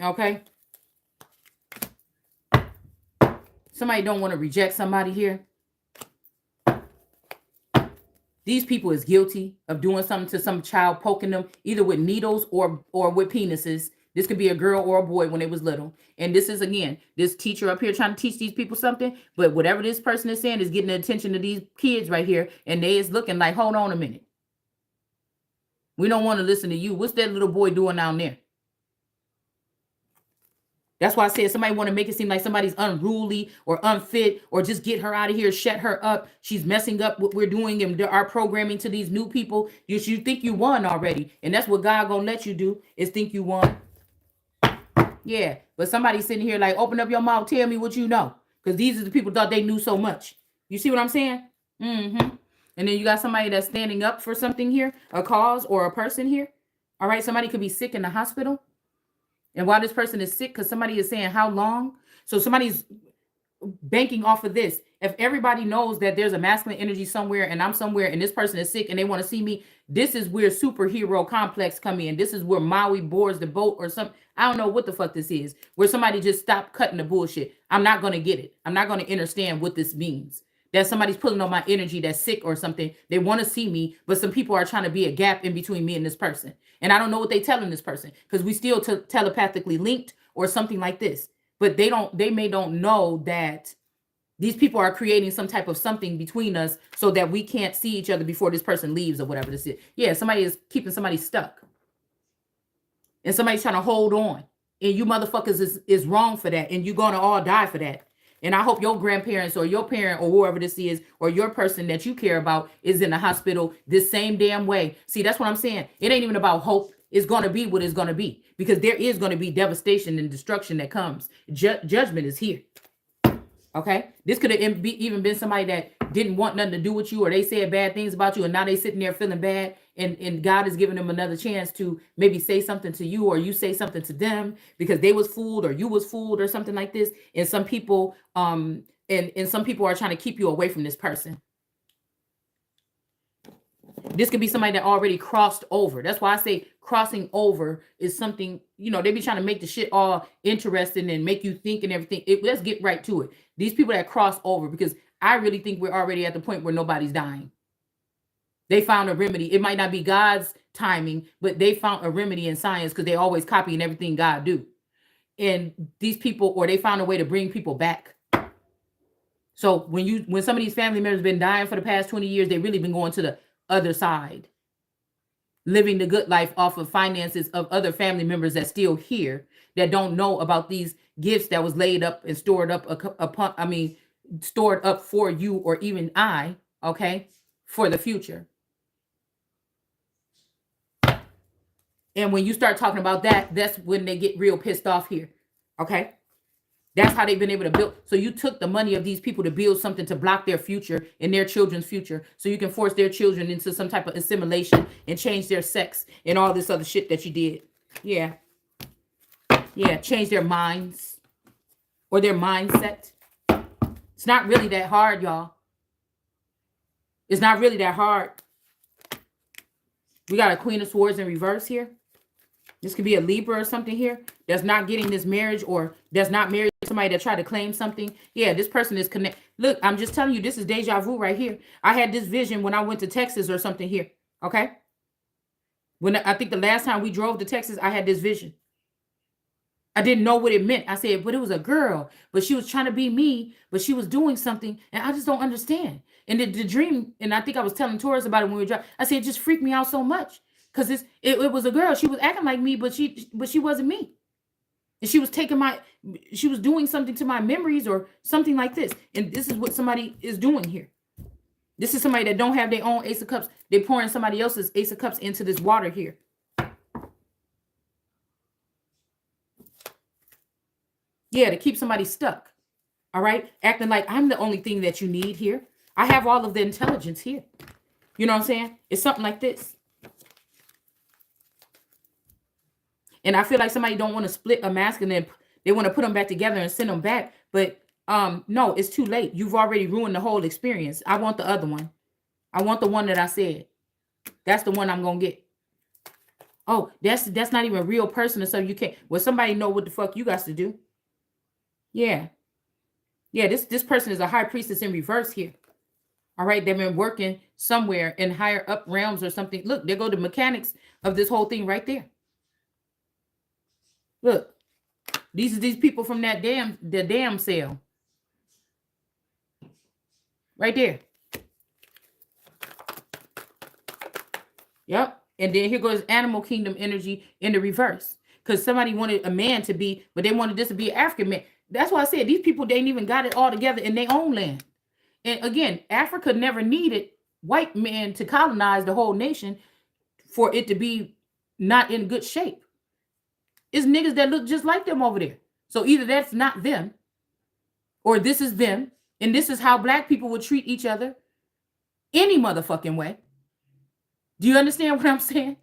okay? Somebody don't want to reject somebody here. These people is guilty of doing something to some child, poking them either with needles or with penises. This could be a girl or a boy when they was little. And this is, again, this teacher up here trying to teach these people something. But whatever this person is saying is getting the attention of these kids right here. And they is looking like, hold on a minute. We don't want to listen to you. What's that little boy doing down there? That's why I said somebody want to make it seem like somebody's unruly or unfit, or just get her out of here, shut her up. She's messing up what we're doing and our programming to these new people. You think you won already. And that's what God gonna let you do, is think you won. Yeah, but somebody's sitting here like, open up your mouth, tell me what you know. Because these are the people thought they knew so much. You see what I'm saying? Mm-hmm. And then you got somebody that's standing up for something here, a cause or a person here. All right, somebody could be sick in the hospital. And while this person is sick, because somebody is saying how long, so somebody's banking off of this. If everybody knows that there's a masculine energy somewhere and I'm somewhere and this person is sick and they want to see me, this is where superhero complex come in. This is where Maui boards the boat or something. I don't know what the fuck this is, where somebody just stopped cutting the bullshit. I'm not going to get it. I'm not going to understand what this means. That somebody's pulling on my energy that's sick or something. They want to see me, but some people are trying to be a gap in between me and this person. And I don't know what they telling this person, because we still telepathically linked or something like this. But they may don't know that these people are creating some type of something between us so that we can't see each other before this person leaves or whatever this is. Yeah, somebody is keeping somebody stuck. And somebody's trying to hold on. And you motherfuckers is wrong for that. And you're going to all die for that. And I hope your grandparents or your parent or whoever this is, or your person that you care about, is in the hospital this same damn way. See, that's what I'm saying. It ain't even about hope. It's going to be what it's going to be, because there is going to be devastation and destruction that comes. Judgment is here. Okay, this could have even been somebody that didn't want nothing to do with you, or they said bad things about you, and now they sitting there feeling bad, and God is giving them another chance to maybe say something to you, or you say something to them because they was fooled or you was fooled or something like this. And some people and some people are trying to keep you away from this person. This could be somebody that already crossed over. That's why I say crossing over is something, they be trying to make the shit all interesting and make you think and everything. Let's get right to it. These people that cross over, because I really think we're already at the point where nobody's dying. They found a remedy. It might not be God's timing, but they found a remedy in science, because they always copying everything God do. And these people, or they found a way to bring people back. So when some of these family members been dying for the past 20 years, they really been going to the other side, living the good life off of finances of other family members that's still here, that don't know about these gifts that was laid up and stored up upon, I mean, stored up for you or even I, okay, for the future. And when you start talking about that, that's when they get real pissed off here. Okay. That's how they've been able to build. So you took the money of these people to build something to block their future and their children's future. So you can force their children into some type of assimilation and change their sex and all this other shit that you did. Yeah. Yeah. Change their minds or their mindset. It's not really that hard, y'all. It's not really that hard. We got a Queen of Swords in reverse here. This could be a Libra or something here that's not getting this marriage or that's not married to somebody that tried to claim something. Yeah, this person is connected. Look, I'm just telling you, this is deja vu right here. I had this vision when I went to Texas or something here. Okay. When I think the last time we drove to Texas, I had this vision. I didn't know what it meant. I said, but it was a girl, but she was trying to be me, but she was doing something, and I just don't understand. And the dream, and I think I was telling Taurus about it when we were driving. I said, it just freaked me out so much. Because it was a girl. She was acting like me, but she wasn't me. And she was she was doing something to my memories or something like this. And this is what somebody is doing here. This is somebody that don't have their own Ace of Cups. They're pouring somebody else's Ace of Cups into this water here. Yeah, to keep somebody stuck. All right? Acting like I'm the only thing that you need here. I have all of the intelligence here. You know what I'm saying? It's something like this. And I feel like somebody don't want to split a mask and then they want to put them back together and send them back. But no, it's too late. You've already ruined the whole experience. I want the other one. I want the one that I said. That's the one I'm going to get. Oh, that's not even a real person or something. You can't. Well, somebody know what the fuck you got to do. Yeah. Yeah, this person is a high priestess in reverse here. All right, they've been working somewhere in higher up realms or something. Look, there go the mechanics of this whole thing right there. Look, these are these people from the damn cell. Right there. Yep. And then here goes animal kingdom energy in the reverse. Because somebody wanted a man to be, but they wanted this to be an African man. That's why I said these people, they ain't even got it all together in their own land. And again, Africa never needed white men to colonize the whole nation for it to be not in good shape. It's niggas that look just like them over there. So either that's not them, or this is them, and this is how black people would treat each other any motherfucking way. Do you understand what I'm saying?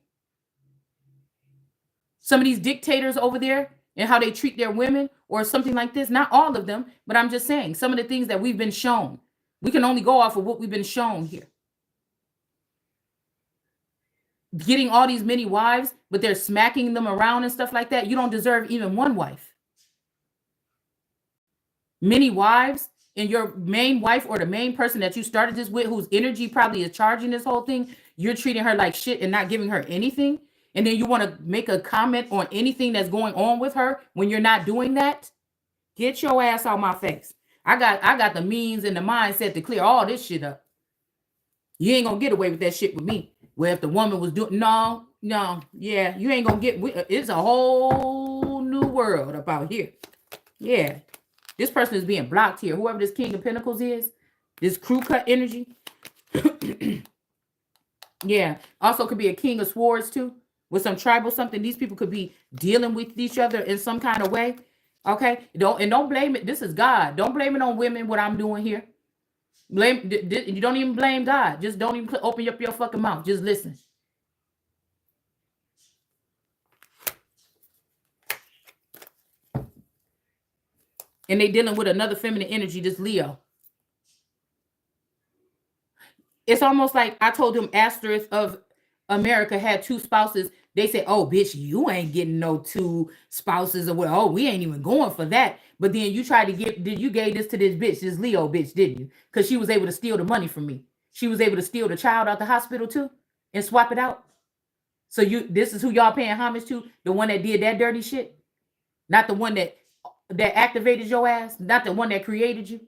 Some of these dictators over there and how they treat their women or something like this, not all of them, but I'm just saying some of the things that we've been shown. We can only go off of what we've been shown here. Getting all these many wives, but they're smacking them around and stuff like that. You don't deserve even one wife. Many wives, and your main wife or the main person that you started this with, whose energy probably is charging this whole thing, you're treating her like shit and not giving her anything. And then you want to make a comment on anything that's going on with her when you're not doing that. Get your ass out my face. I got the means and the mindset to clear all this shit up. You ain't gonna get away with that shit with me. Where if the woman was doing no, yeah, you ain't gonna get. It's a whole new world up out here. Yeah, this person is being blocked here. Whoever this King of Pentacles is, this crew cut energy. Yeah, also could be a King of Swords too, with some tribal something. These people could be dealing with each other in some kind of way. Okay, don't blame it. This is God. Don't blame it on women. What I'm doing here. You don't even blame God. Just don't even open up your fucking mouth. Just listen. And they dealing with another feminine energy, this Leo. It's almost like I told him Asterisk of America had 2 spouses. They said, oh, bitch, you ain't getting no 2 spouses or what? Oh, we ain't even going for that. But then you tried to you gave this to this bitch, this Leo bitch, didn't you? Because she was able to steal the money from me. She was able to steal the child out the hospital too and swap it out. So this is who y'all paying homage to? The one that did that dirty shit? Not the one that activated your ass? Not the one that created you?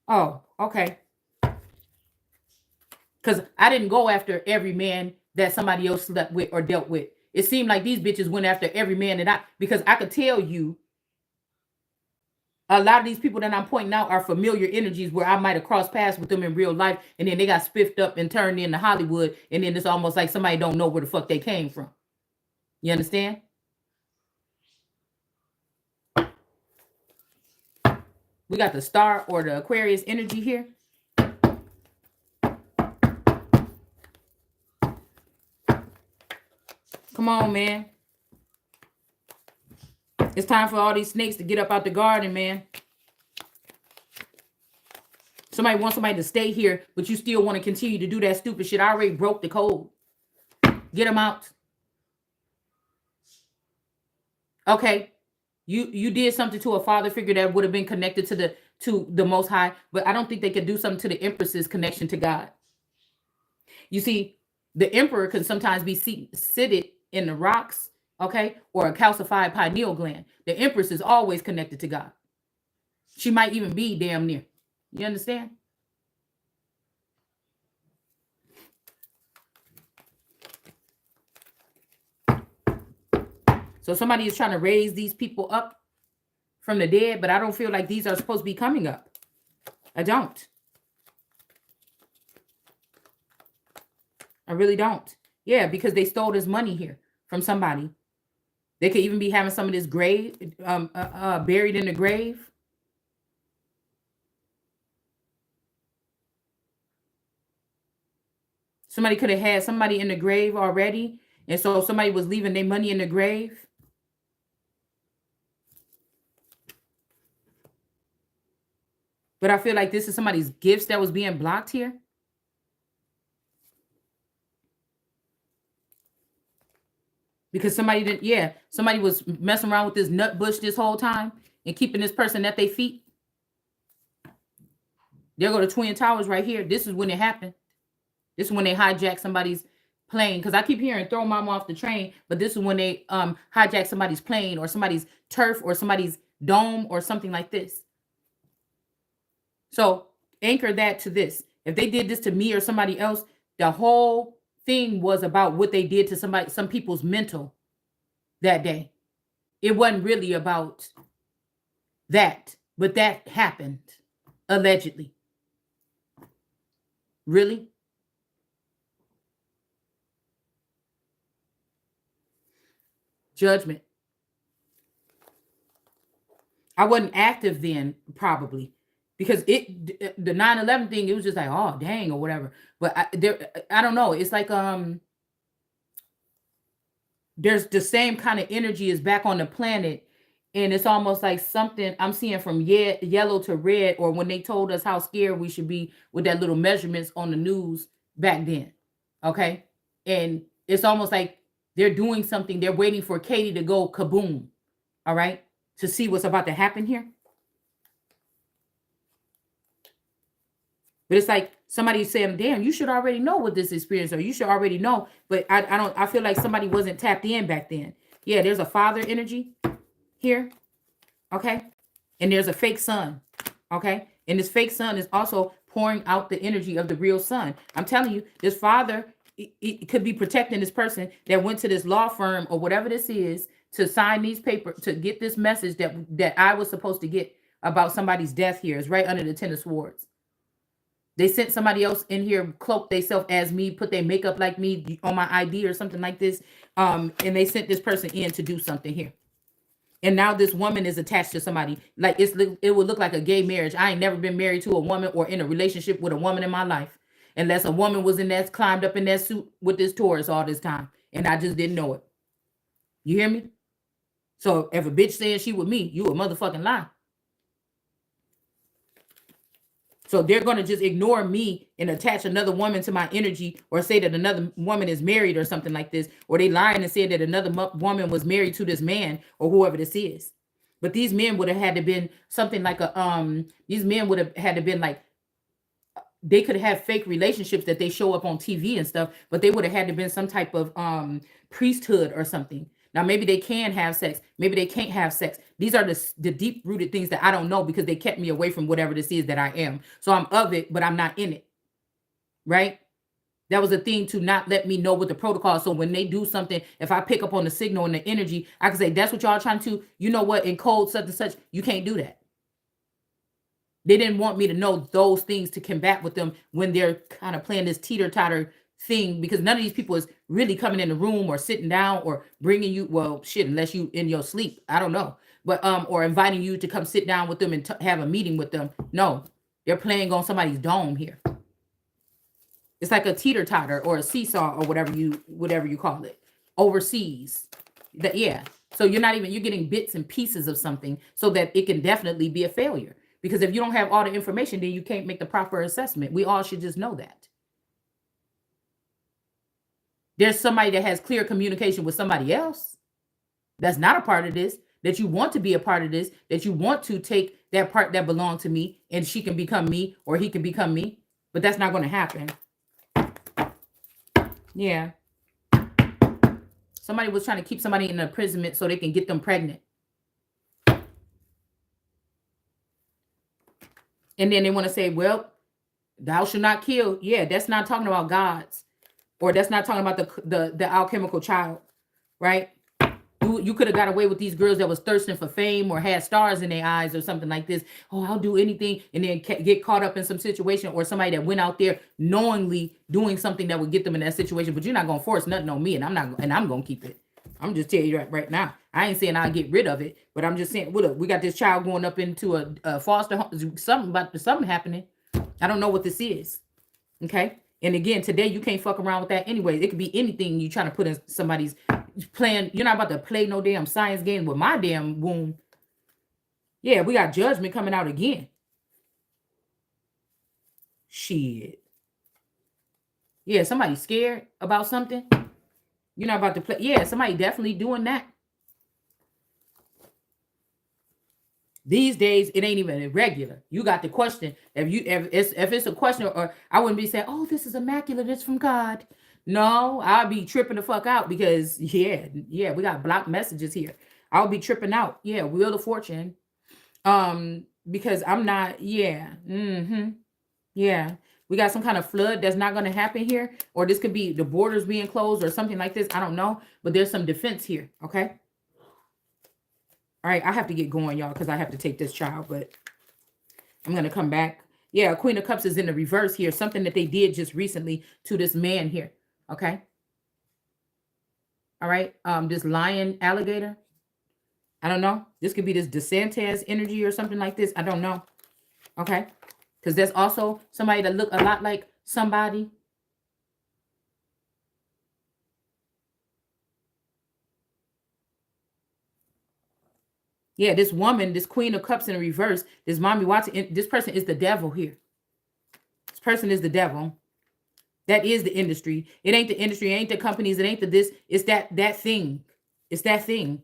Oh, okay. Because I didn't go after every man that somebody else slept with or dealt with. It seemed like these bitches went after every man because I could tell you a lot of these people that I'm pointing out are familiar energies where I might have crossed paths with them in real life, and then they got spiffed up and turned into Hollywood, and then it's almost like somebody don't know where the fuck they came from. You understand? We got the star or the Aquarius energy here. Come on, man. It's time for all these snakes to get up out the garden, man. Somebody wants somebody to stay here, but you still want to continue to do that stupid shit. I already broke the code. Get them out. Okay. You did something to a father figure that would have been connected to the Most High, but I don't think they could do something to the Empress's connection to God. You see, the Emperor can sometimes be seated in the rocks, okay, or a calcified pineal gland. The Empress is always connected to God. She might even be damn near. You understand? So somebody is trying to raise these people up from the dead, but I don't feel like these are supposed to be coming up. I don't. I really don't. Yeah, because they stole this money here from somebody. They could even be having some of this grave buried in the grave. Somebody could have had somebody in the grave already, and so somebody was leaving their money in the grave. But I feel like this is somebody's gifts that was being blocked here. Because somebody didn't, yeah, somebody was messing around with this nut bush this whole time and keeping this person at their feet. There go the Twin Towers right here. This is when it happened. This is when they hijacked somebody's plane. Because I keep hearing throw mama off the train, but this is when they hijack somebody's plane or somebody's turf or somebody's dome or something like this. So anchor that to this. If they did this to me or somebody else, the whole thing was about what they did to some people's mental that day. It wasn't really about that, but that happened allegedly. Really? Judgment. I wasn't active then, probably, because the 9/11 thing, it was just like, oh dang, or whatever. But I don't know. It's like there's the same kind of energy is back on the planet, and it's almost like something I'm seeing from yellow to red, or when they told us how scared we should be with that little measurements on the news back then. Okay, and it's almost like they're doing something. They're waiting for Katie to go kaboom. All right, to see what's about to happen here. But it's like somebody saying, damn, you should already know what this experience, or you should already know. But I feel like somebody wasn't tapped in back then. Yeah, there's a father energy here. Okay. And there's a fake son. Okay. And this fake son is also pouring out the energy of the real son. I'm telling you, this father, it could be protecting this person that went to this law firm or whatever this is to sign these papers, to get this message that I was supposed to get about somebody's death here. Is right under the Ten of Swords. They sent somebody else in here, cloaked themselves as me, put their makeup like me on my ID or something like this. And they sent this person in to do something here. And now this woman is attached to somebody. Like it would look like a gay marriage. I ain't never been married to a woman or in a relationship with a woman in my life. Unless a woman was in that, climbed up in that suit with this Taurus all this time. And I just didn't know it. You hear me? So if a bitch says she with me, you a motherfucking lie. So they're going to just ignore me and attach another woman to my energy, or say that another woman is married or something like this. Or they lying and said that another woman was married to this man or whoever this is. But these men would have had to been something like these men would have had to been like, they could have fake relationships that they show up on TV and stuff, but they would have had to been some type of priesthood or something. Now, maybe they can have sex. Maybe they can't have sex. These are the deep-rooted things that I don't know because they kept me away from whatever this is that I am. So I'm of it, but I'm not in it, right? That was a thing to not let me know what the protocol. So when they do something, if I pick up on the signal and the energy, I can say, that's what y'all trying to, you know what, in code such and such, you can't do that. They didn't want me to know those things to combat with them when they're kind of playing this teeter-totter thing, because none of these people is really coming in the room or sitting down or bringing you, well, shit, unless you in your sleep, I don't know, but or inviting you to come sit down with them and have a meeting with them. No, they're playing on somebody's dome here. It's like a teeter-totter or a seesaw or whatever you call it overseas. That, yeah. So you're getting bits and pieces of something so that it can definitely be a failure. Because if you don't have all the information, then you can't make the proper assessment. We all should just know that. There's somebody that has clear communication with somebody else that's not a part of this, that you want to be a part of this, that you want to take that part that belonged to me and she can become me or he can become me. But that's not going to happen. Yeah. Somebody was trying to keep somebody in imprisonment so they can get them pregnant. And then they want to say, well, thou shalt not kill. Yeah, that's not talking about gods. Or that's not talking about the alchemical child, right? You could have got away with these girls that was thirsting for fame or had stars in their eyes or something like this. Oh, I'll do anything. And then get caught up in some situation, or somebody that went out there knowingly doing something that would get them in that situation. But you're not going to force nothing on me, and I'm going to keep it. I'm just telling you right now. I ain't saying I'll get rid of it, but I'm just saying, look, we got this child going up into a foster home. Something happening. I don't know what this is. Okay. And again, today you can't fuck around with that anyway. It could be anything you trying to put in somebody's plan. You're not about to play no damn science game with my damn womb. Yeah, we got judgment coming out again. Shit. Yeah, somebody scared about something. You're not about to play. Yeah, somebody definitely doing that. These days, it ain't even irregular. You got the question. If it's a question, or I wouldn't be saying, oh, this is immaculate, it's from God. No, I'll be tripping the fuck out because, yeah, we got blocked messages here. I'll be tripping out. Yeah, Wheel of Fortune. Because I'm not, yeah. Yeah. We got some kind of flood that's not going to happen here. Or this could be the borders being closed or something like this. I don't know. But there's some defense here. Okay. All right, I have to get going, y'all, because I have to take this child, but I'm going to come back. Yeah, Queen of Cups is in the reverse here. Something that they did just recently to this man here. Okay. All right. This lion alligator. I don't know. This could be this DeSantis energy or something like this. I don't know. Okay. Because there's also somebody that look a lot like somebody. Yeah, this woman, this Queen of Cups in reverse, this Mommy Watson, this person is the devil here. This person is the devil. That is the industry. It ain't the industry. It ain't the companies. It ain't the this. It's that thing. It's that thing.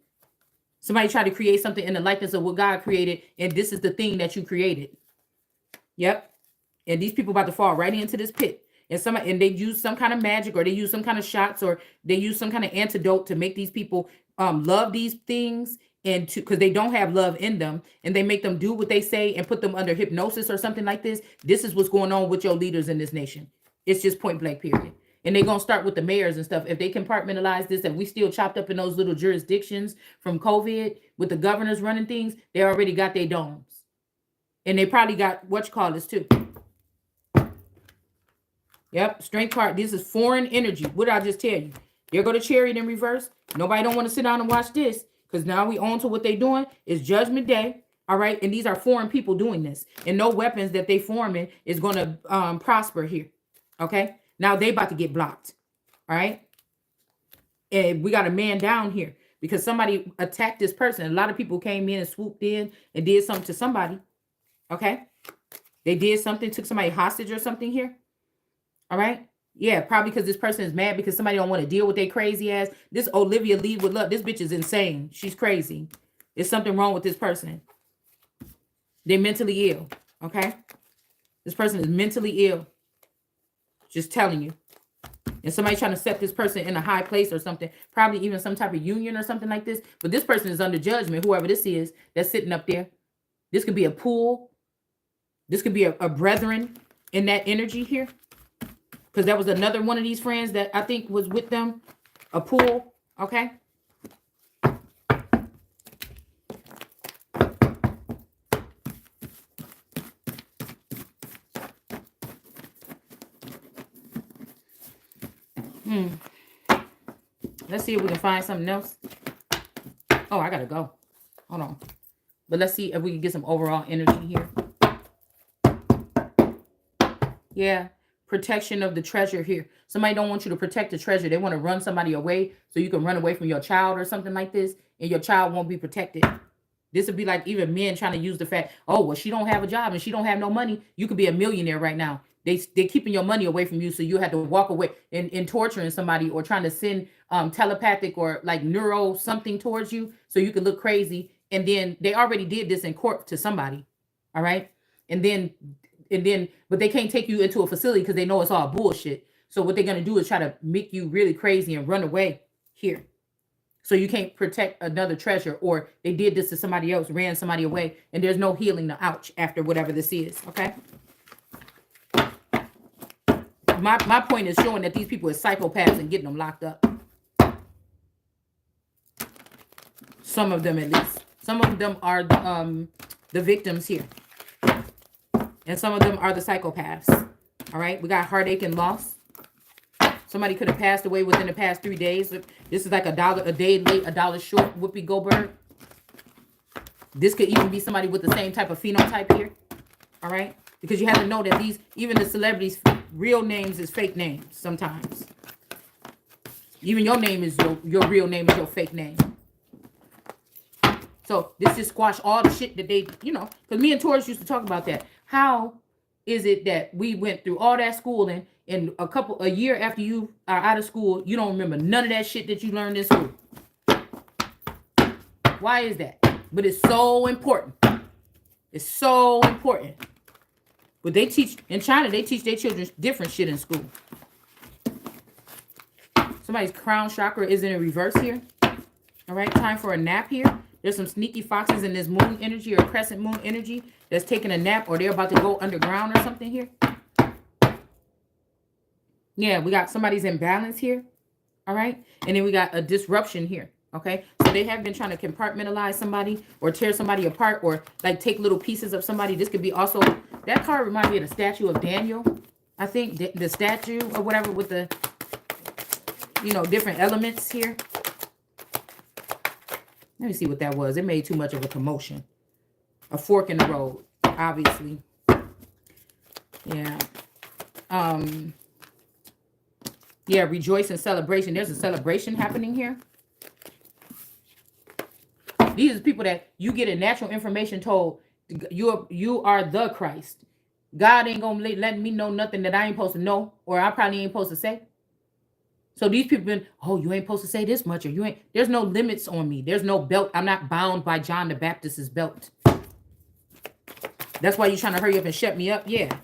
Somebody tried to create something in the likeness of what God created, and this is the thing that you created. Yep. And these people about to fall right into this pit. And they use some kind of magic, or they use some kind of shots, or they use some kind of antidote to make these people love these things, and because they don't have love in them, and they make them do what they say and put them under hypnosis or something like this. This is what's going on with your leaders in this nation. It's just point blank, period. And they're going to start with the mayors and stuff. If they compartmentalize this, and we still chopped up in those little jurisdictions from COVID with the governors running things, they already got their domes. And they probably got this too. Yep, strength card. This is foreign energy. What did I just tell you? There go the Chariot in reverse. Nobody don't want to sit down and watch this, because now we on to what they doing. It's Judgment Day. All right. And these are foreign people doing this. And no weapons that they forming is going to prosper here. Okay. Now they about to get blocked. All right. And we got a man down here because somebody attacked this person. A lot of people came in and swooped in and did something to somebody. Okay. They did something, took somebody hostage or something here. All right. Yeah, probably because this person is mad because somebody don't want to deal with their crazy ass. This Olivia Lead with Love. This bitch is insane. She's crazy. There's something wrong with this person. They're mentally ill. Okay. This person is mentally ill. Just telling you. And somebody's trying to set this person in a high place or something, probably even some type of union or something like this. But this person is under judgment, whoever this is that's sitting up there. This could be a pool. This could be a brethren in that energy here. Because that was another one of these friends that I think was with them. A pool. Okay. Let's see if we can find something else. Oh, I gotta go. Hold on. But let's see if we can get some overall energy here. Yeah. Protection of the treasure here. Somebody don't want you to protect the treasure. They want to run somebody away so you can run away from your child or something like this. And your child won't be protected. This would be like even men trying to use the fact, oh, well, she don't have a job and she don't have no money. You could be a millionaire right now. They're keeping your money away from you, so you have to walk away in torturing somebody or trying to send telepathic or like neuro something towards you so you can look crazy. And then they already did this in court to somebody. All right. And then, but they can't take you into a facility because they know it's all bullshit. So what they're going to do is try to make you really crazy and run away here. So you can't protect another treasure, or they did this to somebody else, ran somebody away, and there's no healing the ouch after whatever this is, okay? My point is showing that these people are psychopaths and getting them locked up. Some of them at least. Some of them are the victims here. And some of them are the psychopaths. All right, we got heartache and loss. Somebody could have passed away within the past 3 days. This is like $1 a day late, $1 short. Whoopi Goldberg. This could even be somebody with the same type of phenotype here. All right, because you have to know that these, even the celebrities' real names is fake names sometimes. Even your name is your real name is your fake name. So this just squash all the shit that they, because me and Taurus used to talk about that. How is it that we went through all that schooling and a year after you are out of school, you don't remember none of that shit that you learned in school? Why is that? But it's so important. It's so important. But they teach, in China, they teach their children different shit in school. Somebody's crown chakra is in a reverse here. All right, time for a nap here. There's some sneaky foxes in this moon energy or crescent moon energy that's taking a nap, or they're about to go underground or something here. Yeah, we got somebody's imbalance here. All right. And then we got a disruption here. Okay. So they have been trying to compartmentalize somebody or tear somebody apart or like take little pieces of somebody. This could be also, that card reminds me of the statue of Daniel. I think the statue or whatever with the, different elements here. Let me see what that was. It made too much of a commotion. A fork in the road, obviously. Yeah. Yeah, rejoice and celebration. There's a celebration happening here. These are people that you get a natural information told you are the Christ. God ain't gonna let me know nothing that I ain't supposed to know, or I probably ain't supposed to say. So these people been, oh, you ain't supposed to say this much, or you ain't. There's no limits on me. There's no belt. I'm not bound by John the Baptist's belt. That's why you're trying to hurry up and shut me up. Yeah,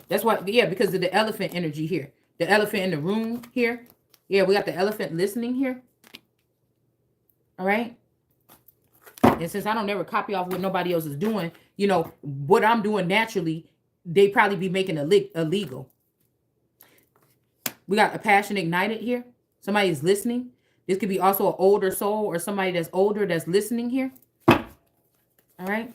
that's why. Yeah, because of the elephant energy here. The elephant in the room here. Yeah, we got the elephant listening here. All right. And since I don't never copy off what nobody else is doing, what I'm doing naturally, they probably be making illegal. We got a passion ignited here. Somebody's listening. This could be also an older soul or somebody that's older that's listening here. All right.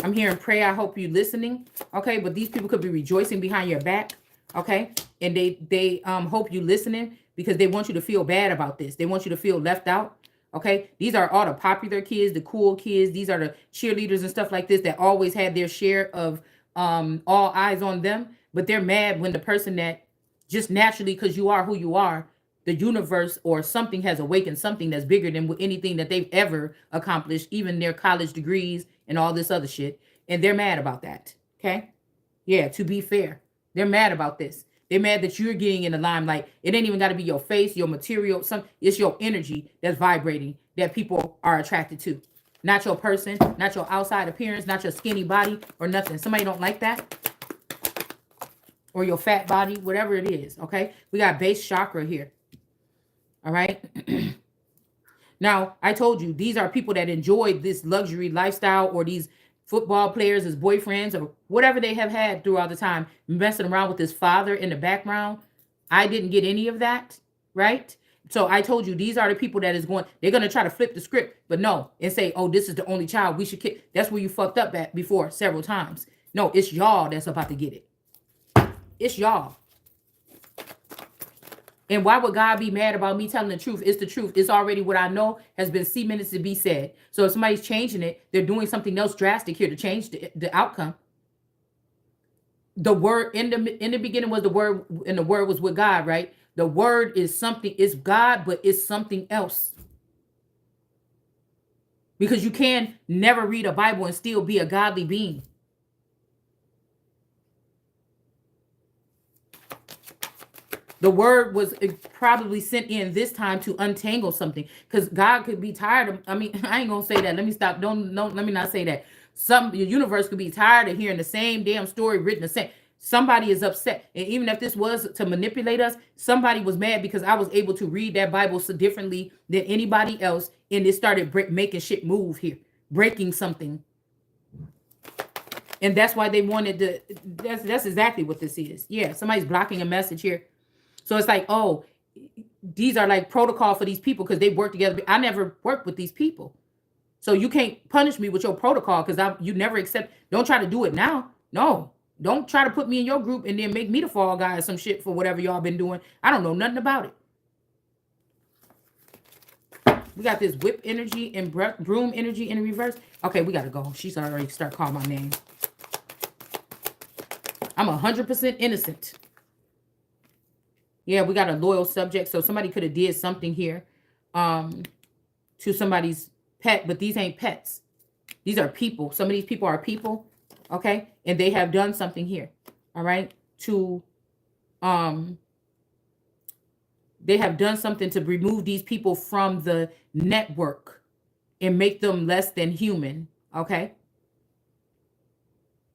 I'm hearing pray. I hope you listening. Okay. But these people could be rejoicing behind your back. Okay. And they hope you listening because they want you to feel bad about this. They want you to feel left out. Okay. These are all the popular kids, the cool kids. These are the cheerleaders and stuff like this that always had their share of all eyes on them. But they're mad when the person that just naturally, because you are who you are, the universe or something has awakened something that's bigger than anything that they've ever accomplished, even their college degrees and all this other shit. And they're mad about that. Okay. Yeah. To be fair, they're mad about this. They're mad that you're getting in the limelight. It ain't even got to be your face, your material. It's your energy that's vibrating that people are attracted to. Not your person, not your outside appearance, not your skinny body or nothing. Somebody don't like that. or your fat body, whatever it is, okay? We got base chakra here, all right? Now, I told you, these are people that enjoy this luxury lifestyle, or these football players as boyfriends or whatever they have had throughout the time, messing around with this father in the background. I didn't get any of that, right? So I told you, these are the people that is going, they're going to try to flip the script, but no, and say, oh, this is the only child we should kick. That's where you fucked up at before several times. No, it's y'all that's about to get it. It's y'all. And why would God be mad about me telling the truth? It's the truth. It's already what I know has been cemented to be said. So if somebody's changing it, they're doing something else drastic here to change the outcome. The word in the beginning was the word, and the word was with God, right? The word is something, it's God, but it's something else. Because you can never read a Bible and still be a godly being. The word was probably sent in this time to untangle something, because God could be tired of, I mean, I ain't gonna say that. Let me stop. Don't let me not say that. The universe could be tired of hearing the same damn story written the same. Somebody is upset. And even if this was to manipulate us, somebody was mad because I was able to read that Bible so differently than anybody else. And it started making shit move here, breaking something. And that's why they wanted to, that's exactly what this is. Yeah, somebody's blocking a message here. So it's like, oh, these are like protocol for these people because they work together. I never worked with these people. So you can't punish me with your protocol because you never accept. Don't try to do it now. No. Don't try to put me in your group and then make me the fall guy or some shit for whatever y'all been doing. I don't know nothing about it. We got this whip energy and broom energy in reverse. Okay, we got to go. She's already start calling my name. I'm 100% innocent. Yeah, we got a loyal subject. So somebody could have did something here to somebody's pet, but these ain't pets. These are people. Some of these people are people, okay? And they have done something here, all right? They have done something to remove these people from the network and make them less than human, okay?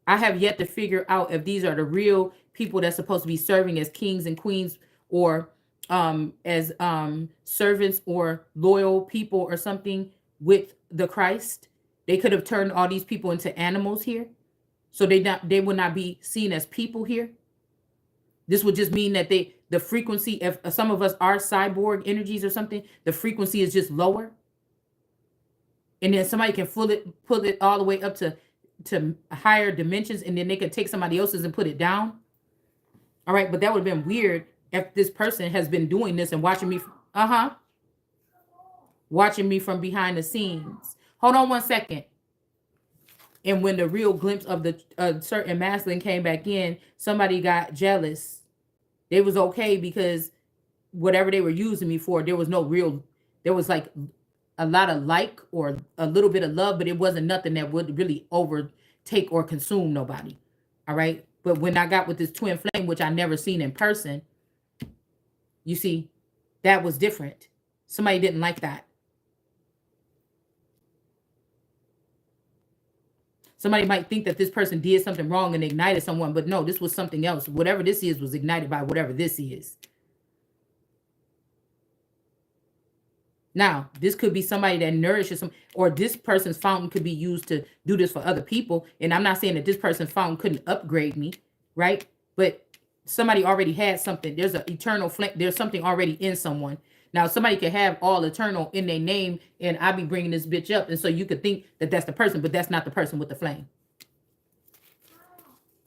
I have yet to figure out if these are the real people that's supposed to be serving as kings and queens, or as servants or loyal people or something with the Christ. They could have turned all these people into animals here. So they would not be seen as people here. This would just mean that the frequency, if some of us are cyborg energies or something, the frequency is just lower. And then somebody can pull it all the way up to higher dimensions, and then they could take somebody else's and put it down. All right, but that would have been weird if this person has been doing this and watching me. Watching me from behind the scenes. Hold on one second. And when the real glimpse of the certain masculine came back in, somebody got jealous. They was okay because whatever they were using me for, there was like a lot of like or a little bit of love, but it wasn't nothing that would really overtake or consume nobody. All right. But when I got with this twin flame, which I never seen in person, you see, that was different. Somebody didn't like that. Somebody might think that this person did something wrong and ignited someone, but no, this was something else. Whatever this is was ignited by whatever this is. Now, this could be somebody that nourishes them, or this person's fountain could be used to do this for other people. And I'm not saying that this person's fountain couldn't upgrade me, right? But somebody already had something. There's an eternal flame. There's something already in someone. Now, somebody could have all eternal in their name, and I be bringing this bitch up. And so you could think that that's the person, but that's not the person with the flame.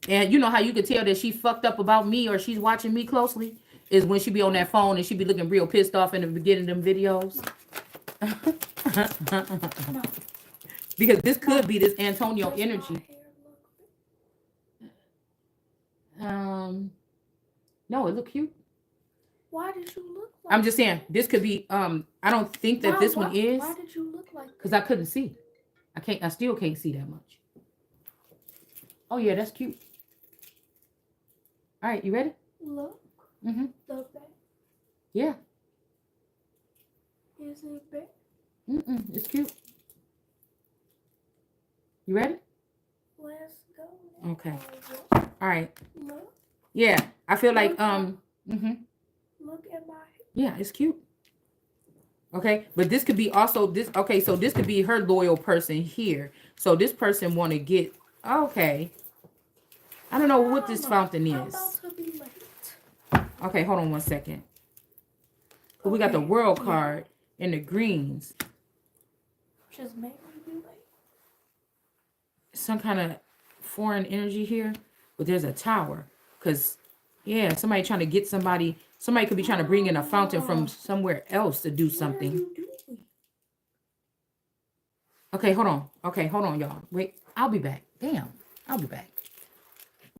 And you know how you could tell that she fucked up about me or she's watching me closely? Is when she be on that phone and she be looking real pissed off in the beginning of them videos. Because this could be this Antonio energy. No, it look cute. Why did you look like I'm just saying, this could be, I don't think that this one is. Why did you look like because I couldn't see. I still can't see that much. Oh yeah, that's cute. All right, you ready? Look. Mm-hmm. The back. Yeah. Is it back? It's cute. You ready? Let's go. Okay. All right. Look. Yeah, I feel like, Look at my. yeah, it's cute. Okay, but this could be also this. Okay, so this could be her loyal person here. So this person want to get. Okay, I don't know what this fountain I'm is. about to be late. Okay, hold on one second. We got the world card and the greens. Just made me be late. Some kind of foreign energy here, but there's a tower. Cause yeah, somebody trying to get somebody. Somebody could be trying to bring in a fountain from somewhere else to do something. What are you doing? Okay, hold on. Okay, hold on, y'all. Wait, I'll be back. Damn, I'll be back.